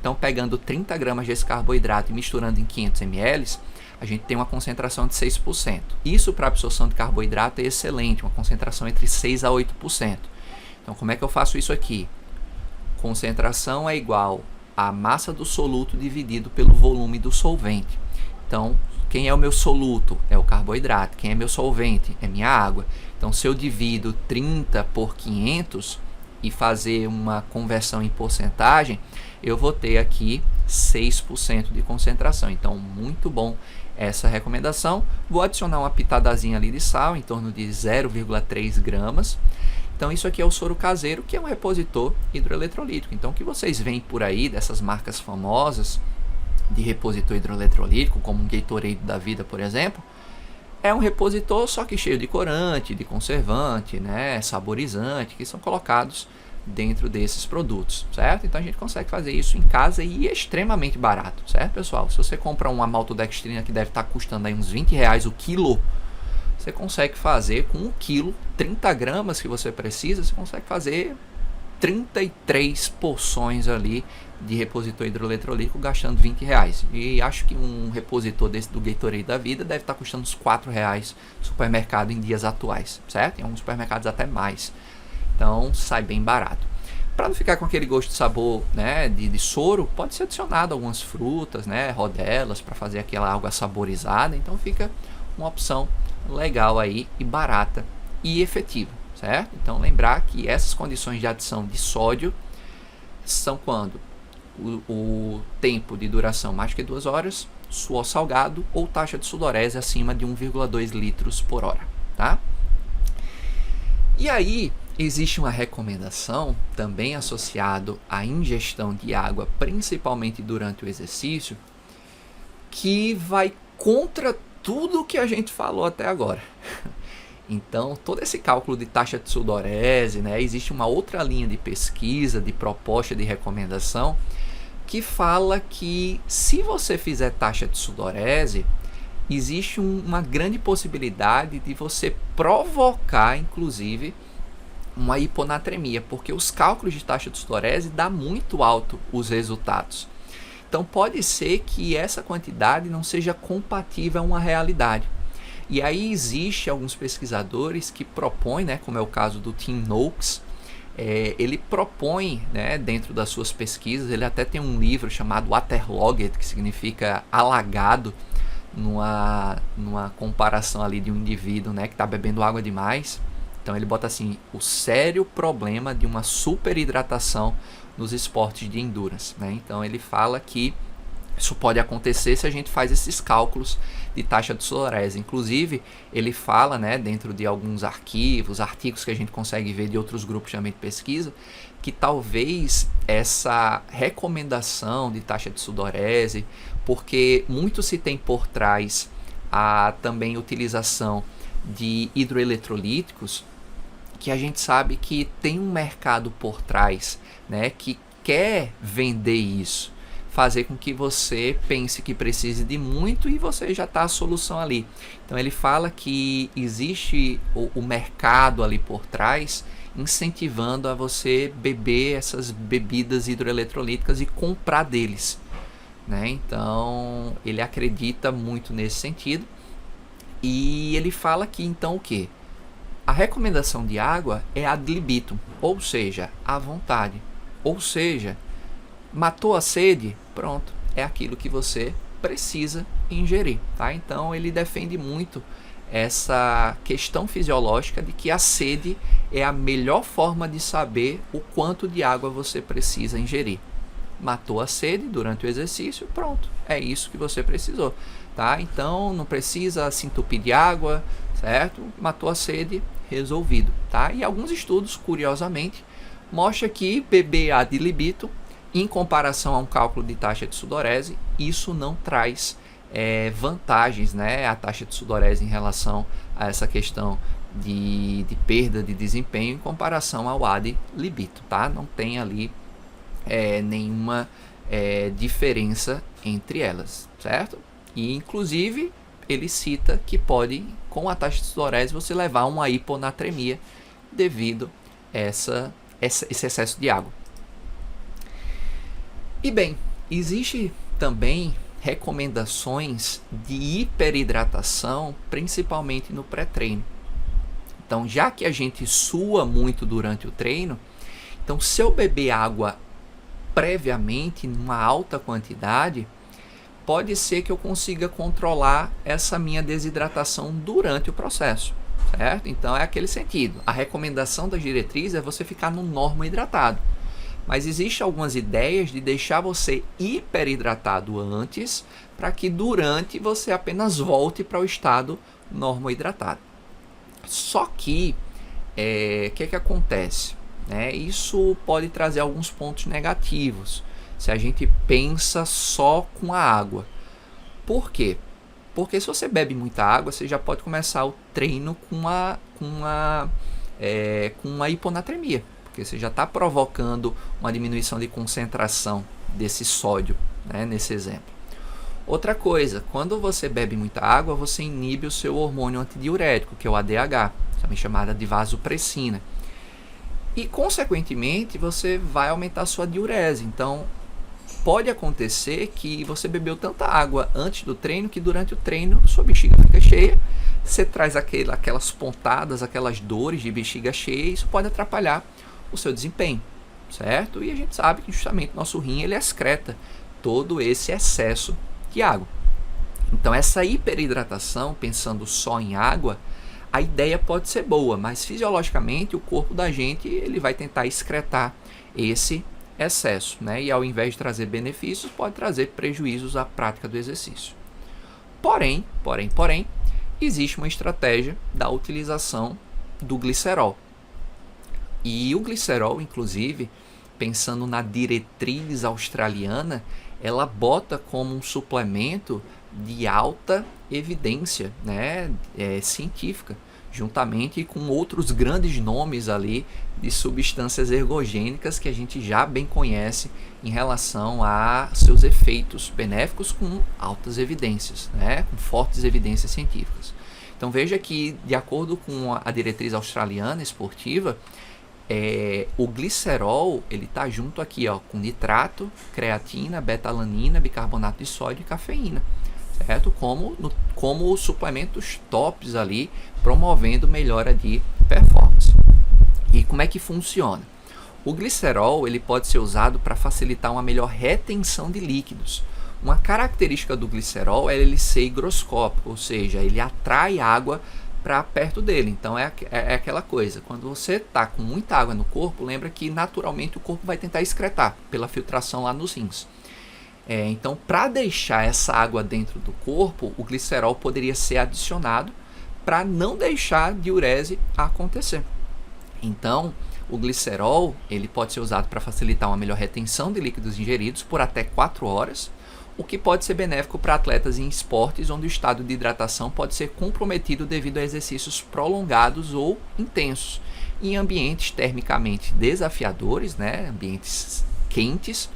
Speaker 1: Então, pegando 30 gramas desse carboidrato e misturando em 500 ml, a gente tem uma concentração de 6%. Isso para absorção de carboidrato é excelente, uma concentração entre 6 a 8%. Então, como é que eu faço isso aqui? Concentração é igual a massa do soluto dividido pelo volume do solvente. Então, quem é o meu soluto? É o carboidrato. Quem é meu solvente? É minha água. Então, se eu divido 30 por 500 e fazer uma conversão em porcentagem, eu vou ter aqui 6% de concentração. Então, muito bom essa recomendação. Vou adicionar uma pitadazinha ali de sal, em torno de 0,3 gramas. Então, isso aqui é o soro caseiro, que é um repositor hidroeletrolítico. Então, o que vocês veem por aí dessas marcas famosas de repositor hidroeletrolítico, como um Gatorade da vida, por exemplo, é um repositor só que cheio de corante, de conservante, né, saborizante, que são colocados dentro desses produtos, certo? Então, a gente consegue fazer isso em casa e é extremamente barato, certo, pessoal? Se você compra uma maltodextrina que deve estar custando aí uns R$20 o quilo, você consegue fazer com 1 quilo, 30 gramas que você precisa, você consegue fazer 33 porções ali de repositor hidroeletrolítico gastando R$20. E acho que um repositor desse do Gatorade da vida deve estar custando uns R$4 no supermercado em dias atuais, certo? Em alguns supermercados até mais. Então sai bem barato. Para não ficar com aquele gosto de sabor, né, de soro, pode ser adicionado algumas frutas, né, rodelas, para fazer aquela água saborizada. Então fica uma opção legal aí e barata e efetiva, certo? Então lembrar que essas condições de adição de sódio são quando o tempo de duração mais que 2 horas, suor salgado ou taxa de sudorese acima de 1,2 litros por hora, tá? E aí existe uma recomendação também associado à ingestão de água, principalmente durante o exercício, que vai contra tudo o que a gente falou até agora. Então, todo esse cálculo de taxa de sudorese, né, existe uma outra linha de pesquisa, de proposta de recomendação, que fala que se você fizer taxa de sudorese, existe uma grande possibilidade de você provocar, inclusive, uma hiponatremia, porque os cálculos de taxa de sudorese dá muito alto os resultados. Então pode ser que essa quantidade não seja compatível a uma realidade. E aí existe alguns pesquisadores que propõem, né, como é o caso do Tim Noakes, ele propõe, né, dentro das suas pesquisas, ele até tem um livro chamado Waterlogged, que significa alagado, numa comparação ali de um indivíduo, né, que está bebendo água demais. Então ele bota assim, o sério problema de uma superidratação nos esportes de endurance, né? Então ele fala que isso pode acontecer se a gente faz esses cálculos de taxa de sudorese. Inclusive, ele fala, né, dentro de alguns artigos que a gente consegue ver de outros grupos também de pesquisa, que talvez essa recomendação de taxa de sudorese, porque muito se tem por trás a também utilização de hidroeletrolíticos, que a gente sabe que tem um mercado por trás, né, que quer vender isso, fazer com que você pense que precise de muito e você já está a solução ali. Então ele fala que existe o mercado ali por trás incentivando a você beber essas bebidas hidroeletrolíticas e comprar deles, né? Então ele acredita muito nesse sentido e ele fala que então o que? A recomendação de água é ad libitum, ou seja, à vontade. Ou seja, matou a sede, pronto, é aquilo que você precisa ingerir, tá? Então ele defende muito essa questão fisiológica de que a sede é a melhor forma de saber o quanto de água você precisa ingerir. Matou a sede durante o exercício, pronto, é isso que você precisou, tá? Então não precisa se entupir de água, certo? Matou a sede, resolvido, tá? E alguns estudos, curiosamente, mostram que beber ad libitum, em comparação a um cálculo de taxa de sudorese, isso não traz vantagens, né? A taxa de sudorese em relação a essa questão de perda de desempenho em comparação ao ad libitum, tá? Não tem ali nenhuma diferença entre elas, certo? E inclusive ele cita que pode, com a taxa de sudorese, você levar a uma hiponatremia devido a esse excesso de água. E bem, existe também recomendações de hiperidratação, principalmente no pré-treino. Então, já que a gente sua muito durante o treino, então se eu beber água previamente, numa alta quantidade, pode ser que eu consiga controlar essa minha desidratação durante o processo, certo? Então é aquele sentido. A recomendação das diretrizes é você ficar no normo-hidratado. Mas existem algumas ideias de deixar você hiperidratado antes, para que durante você apenas volte para o estado normo-hidratado. Só que, o que acontece? Isso pode trazer alguns pontos negativos, se a gente pensa só com a água. Por quê? Porque se você bebe muita água, você já pode começar o treino com uma hiponatremia, porque você já está provocando uma diminuição de concentração desse sódio, né, nesse exemplo. Outra coisa, quando você bebe muita água, você inibe o seu hormônio antidiurético, que é o ADH, também chamada de vasopressina. E, consequentemente, você vai aumentar a sua diurese. Então, pode acontecer que você bebeu tanta água antes do treino que durante o treino sua bexiga fica cheia, você traz aquelas pontadas, aquelas dores de bexiga cheia, e isso pode atrapalhar o seu desempenho, certo? E a gente sabe que justamente nosso rim ele excreta todo esse excesso de água. Então essa hiperidratação, pensando só em água, a ideia pode ser boa, mas fisiologicamente o corpo da gente ele vai tentar excretar esse excesso, né? E ao invés de trazer benefícios, pode trazer prejuízos à prática do exercício. Porém, existe uma estratégia da utilização do glicerol. E o glicerol, inclusive, pensando na diretriz australiana, ela bota como um suplemento de alta evidência, né, científica, juntamente com outros grandes nomes ali de substâncias ergogênicas que a gente já bem conhece em relação a seus efeitos benéficos com altas evidências, né, com fortes evidências científicas. Então veja que, de acordo com a diretriz australiana esportiva, o glicerol ele está junto aqui com nitrato, creatina, betalanina, bicarbonato de sódio e cafeína, certo? Como suplementos tops ali, promovendo melhora de performance. E como é que funciona? O glicerol ele pode ser usado para facilitar uma melhor retenção de líquidos. Uma característica do glicerol é ele ser higroscópico, ou seja, ele atrai água para perto dele. Então é aquela coisa, quando você está com muita água no corpo, lembra que naturalmente o corpo vai tentar excretar pela filtração lá nos rins. Então, para deixar essa água dentro do corpo, o glicerol poderia ser adicionado para não deixar a diurese acontecer. Então, o glicerol ele pode ser usado para facilitar uma melhor retenção de líquidos ingeridos por até 4 horas, o que pode ser benéfico para atletas em esportes onde o estado de hidratação pode ser comprometido devido a exercícios prolongados ou intensos, em ambientes termicamente desafiadores, né, ambientes quentes,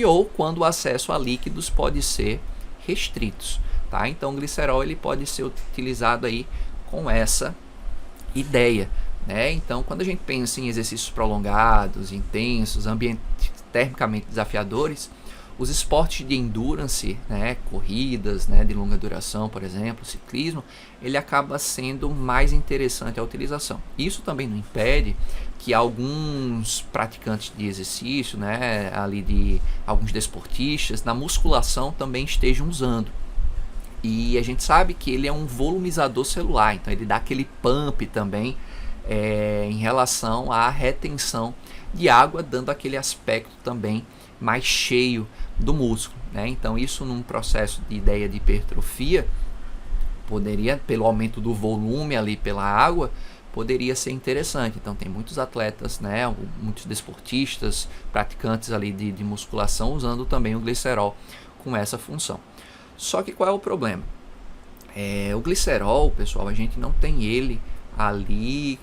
Speaker 1: ou quando o acesso a líquidos pode ser restritos. Tá? Então o glicerol ele pode ser utilizado aí com essa ideia. Né? Então quando a gente pensa em exercícios prolongados, intensos, ambientes termicamente desafiadores, os esportes de endurance, né, corridas, né, de longa duração, por exemplo, ciclismo, ele acaba sendo mais interessante a utilização. Isso também não impede que alguns praticantes de exercício, né, ali de alguns desportistas, na musculação também estejam usando. E a gente sabe que ele é um volumizador celular, então ele dá aquele pump também em relação à retenção de água, dando aquele aspecto também mais cheio do músculo, né? Então isso num processo de ideia de hipertrofia poderia, pelo aumento do volume ali pela água, poderia ser interessante. Então tem muitos atletas, né, muitos desportistas, praticantes ali de musculação usando também o glicerol com essa função. Só que qual é o problema? O glicerol, pessoal, a gente não tem ele ali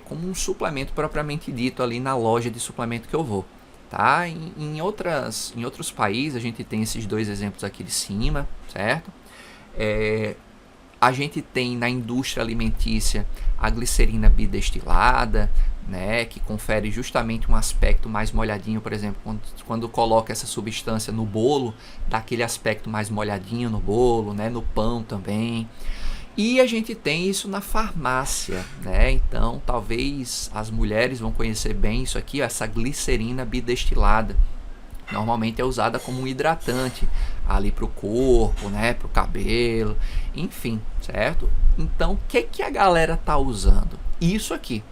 Speaker 1: como um suplemento propriamente dito ali na loja de suplemento que eu vou. Tá? Em outros países a gente tem esses dois exemplos aqui de cima, certo? A gente tem na indústria alimentícia a glicerina bidestilada, né, que confere justamente um aspecto mais molhadinho, por exemplo, quando coloca essa substância no bolo, dá aquele aspecto mais molhadinho no bolo, né, no pão também. E a gente tem isso na farmácia, né? Então talvez as mulheres vão conhecer bem isso aqui, essa glicerina bidestilada. Normalmente é usada como um hidratante ali para o corpo, né? Para o cabelo, enfim, certo? Então o que a galera tá usando? Isso aqui,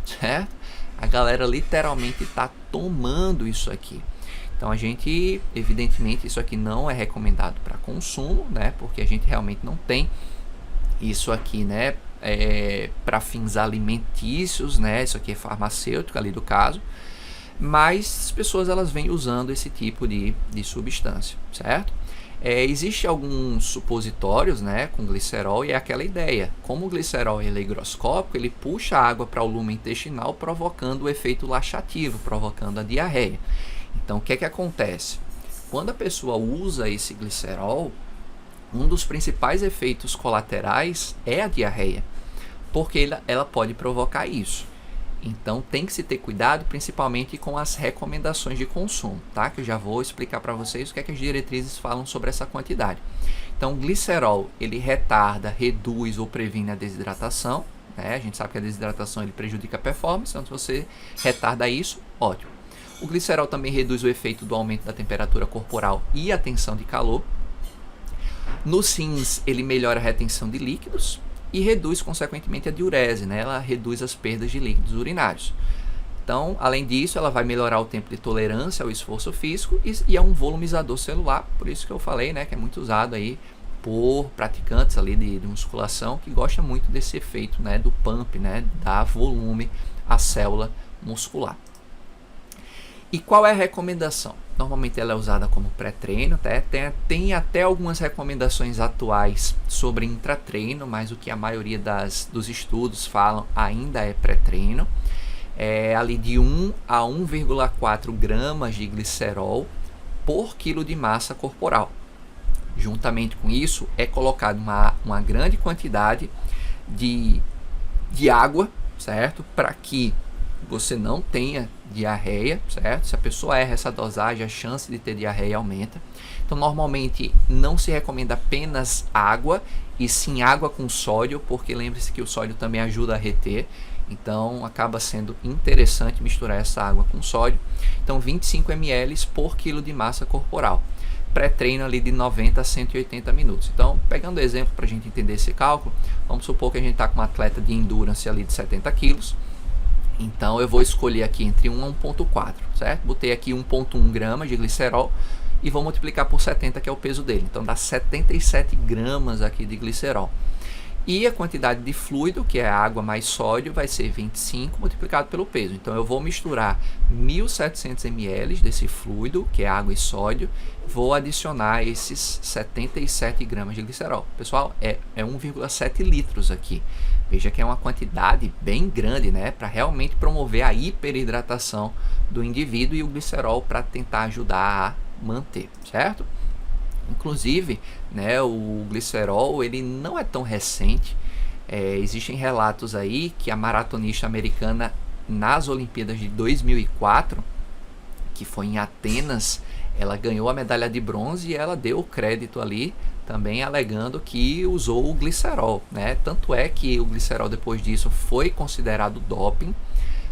Speaker 1: certo? A galera literalmente está tomando isso aqui. Então a gente, evidentemente, isso aqui não é recomendado para consumo, né? Porque a gente realmente não tem isso aqui, né, para fins alimentícios, né, isso aqui é farmacêutico ali do caso, mas as pessoas elas vêm usando esse tipo de substância, certo? Existem alguns supositórios, né, com glicerol, e é aquela ideia, como o glicerol é higroscópico, ele puxa a água para o lumen intestinal, provocando o efeito laxativo, provocando a diarreia. Então o que acontece? Quando a pessoa usa esse glicerol, um dos principais efeitos colaterais é a diarreia, porque ela pode provocar isso. Então tem que se ter cuidado, principalmente com as recomendações de consumo, tá? Que eu já vou explicar para vocês o que as diretrizes falam sobre essa quantidade. Então o glicerol, ele retarda, reduz ou previne a desidratação, né? A gente sabe que a desidratação ele prejudica a performance, então se você retarda isso, ótimo. O glicerol também reduz o efeito do aumento da temperatura corporal e a tensão de calor. Nos rins, ele melhora a retenção de líquidos e reduz, consequentemente, a diurese, né? Ela reduz as perdas de líquidos urinários. Então, além disso, ela vai melhorar o tempo de tolerância ao esforço físico e é um volumizador celular, por isso que eu falei, né, que é muito usado aí por praticantes ali de musculação que gostam muito desse efeito, né, do pump, né, dar volume à célula muscular. E qual é a recomendação? Normalmente ela é usada como pré-treino, tá? Tem até algumas recomendações atuais sobre intratreino, mas o que a maioria dos estudos falam ainda é pré-treino. É ali de 1 a 1,4 gramas de glicerol por quilo de massa corporal. Juntamente com isso, é colocado uma grande quantidade de água, certo? Para que você não tenha diarreia, certo? Se a pessoa erra essa dosagem, a chance de ter diarreia aumenta. Então, normalmente, não se recomenda apenas água, e sim água com sódio, porque lembre-se que o sódio também ajuda a reter. Então, acaba sendo interessante misturar essa água com sódio. Então, 25 ml por quilo de massa corporal. Pré-treino ali de 90 a 180 minutos. Então, pegando o exemplo para a gente entender esse cálculo, vamos supor que a gente está com um atleta de endurance ali de 70 quilos. Então, eu vou escolher aqui entre 1 a 1,4, certo? Botei aqui 1,1 gramas de glicerol e vou multiplicar por 70, que é o peso dele. Então, dá 77 gramas aqui de glicerol. E a quantidade de fluido, que é a água mais sódio, vai ser 25 multiplicado pelo peso. Então, eu vou misturar 1.700 ml desse fluido, que é água e sódio, vou adicionar esses 77 gramas de glicerol. Pessoal, é 1,7 litros aqui. Veja que é uma quantidade bem grande, né, para realmente promover a hiperidratação do indivíduo e o glicerol para tentar ajudar a manter, certo? Inclusive, né, o glicerol ele não é tão recente. Existem relatos aí que a maratonista americana nas Olimpíadas de 2004, que foi em Atenas, ela ganhou a medalha de bronze e ela deu o crédito ali também alegando que usou o glicerol, né? Tanto é que o glicerol depois disso foi considerado doping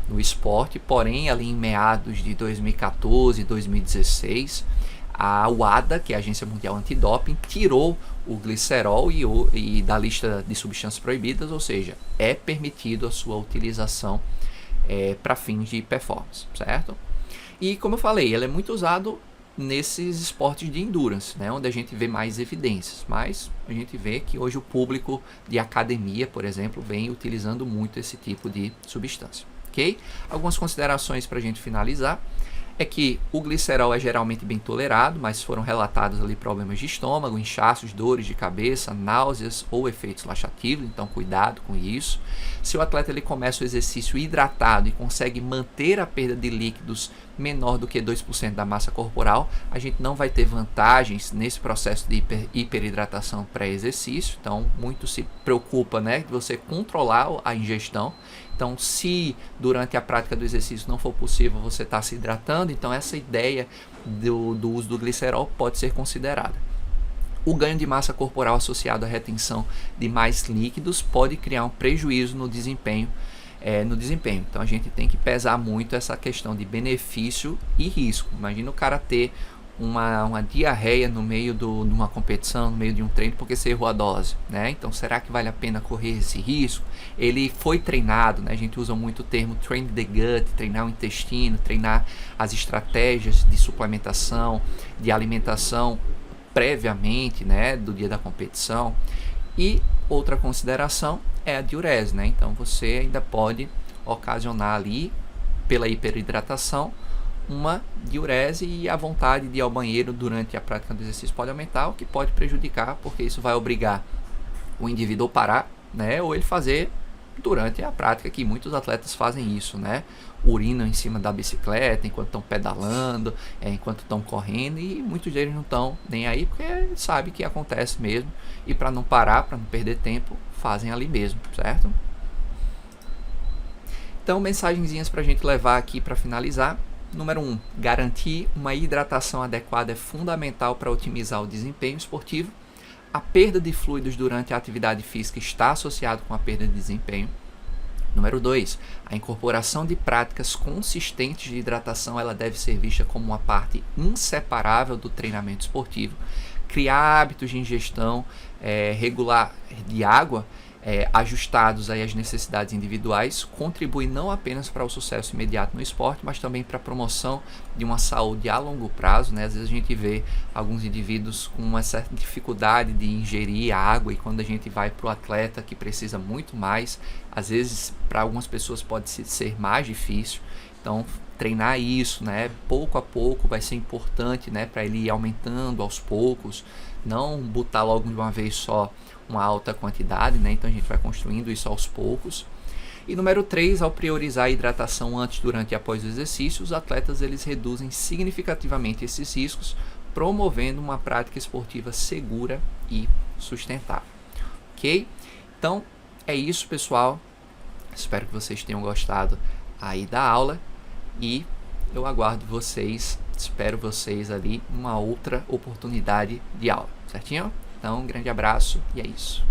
Speaker 1: no esporte, porém ali em meados de 2014, 2016, a WADA, que é a Agência Mundial Antidoping, tirou o glicerol e da lista de substâncias proibidas, ou seja, é permitido a sua utilização para fins de performance, certo? E como eu falei, ele é muito usado nesses esportes de endurance, né, onde a gente vê mais evidências, mas a gente vê que hoje o público de academia, por exemplo, vem utilizando muito esse tipo de substância, ok? Algumas considerações para a gente finalizar é que o glicerol é geralmente bem tolerado, mas foram relatados ali problemas de estômago, inchaços, dores de cabeça, náuseas ou efeitos laxativos, então cuidado com isso. Se o atleta ele começa o exercício hidratado e consegue manter a perda de líquidos menor do que 2% da massa corporal, a gente não vai ter vantagens nesse processo de hiperidratação pré-exercício, então muito se preocupa, né, de você controlar a ingestão. Então, se durante a prática do exercício não for possível você estar se hidratando, então essa ideia do uso do glicerol pode ser considerada. O ganho de massa corporal associado à retenção de mais líquidos pode criar um prejuízo no desempenho. Então, a gente tem que pesar muito essa questão de benefício e risco. Imagina o cara ter uma diarreia no meio de uma competição, no meio de um treino, porque você errou a dose, né? Então, será que vale a pena correr esse risco? Ele foi treinado, né? A gente usa muito o termo train the gut, treinar o intestino, treinar as estratégias de suplementação, de alimentação previamente, né, do dia da competição. E outra consideração é a diurese, né? Então, você ainda pode ocasionar ali, pela hiperidratação, uma diurese, e a vontade de ir ao banheiro durante a prática do exercício pode aumentar, o que pode prejudicar, porque isso vai obrigar o indivíduo a parar, né, ou ele fazer durante a prática, que muitos atletas fazem isso, né, urinam em cima da bicicleta enquanto estão pedalando, enquanto estão correndo, e muitos deles não estão nem aí, porque sabe que acontece mesmo, e para não parar, para não perder tempo, fazem ali mesmo, certo? Então, mensagenzinhas para a gente levar aqui para finalizar. Número 1, garantir uma hidratação adequada é fundamental para otimizar o desempenho esportivo. A perda de fluidos durante a atividade física está associada com a perda de desempenho. Número 2, a incorporação de práticas consistentes de hidratação, ela deve ser vista como uma parte inseparável do treinamento esportivo. Criar hábitos de ingestão regular de água, ajustados aí às necessidades individuais, contribui não apenas para o sucesso imediato no esporte, mas também para a promoção de uma saúde a longo prazo, né? Às vezes a gente vê alguns indivíduos com uma certa dificuldade de ingerir água, e quando a gente vai para o atleta que precisa muito mais, às vezes para algumas pessoas pode ser mais difícil. Então, treinar isso, né, pouco a pouco vai ser importante, né, para ele ir aumentando aos poucos, não botar logo de uma vez só uma alta quantidade, né? Então a gente vai construindo isso aos poucos. E número 3, ao priorizar a hidratação antes, durante e após o exercício, os atletas eles reduzem significativamente esses riscos, promovendo uma prática esportiva segura e sustentável. Ok? Então é isso, pessoal. Espero que vocês tenham gostado aí da aula e eu aguardo vocês, espero vocês ali numa outra oportunidade de aula, certinho? Então, um grande abraço e é isso.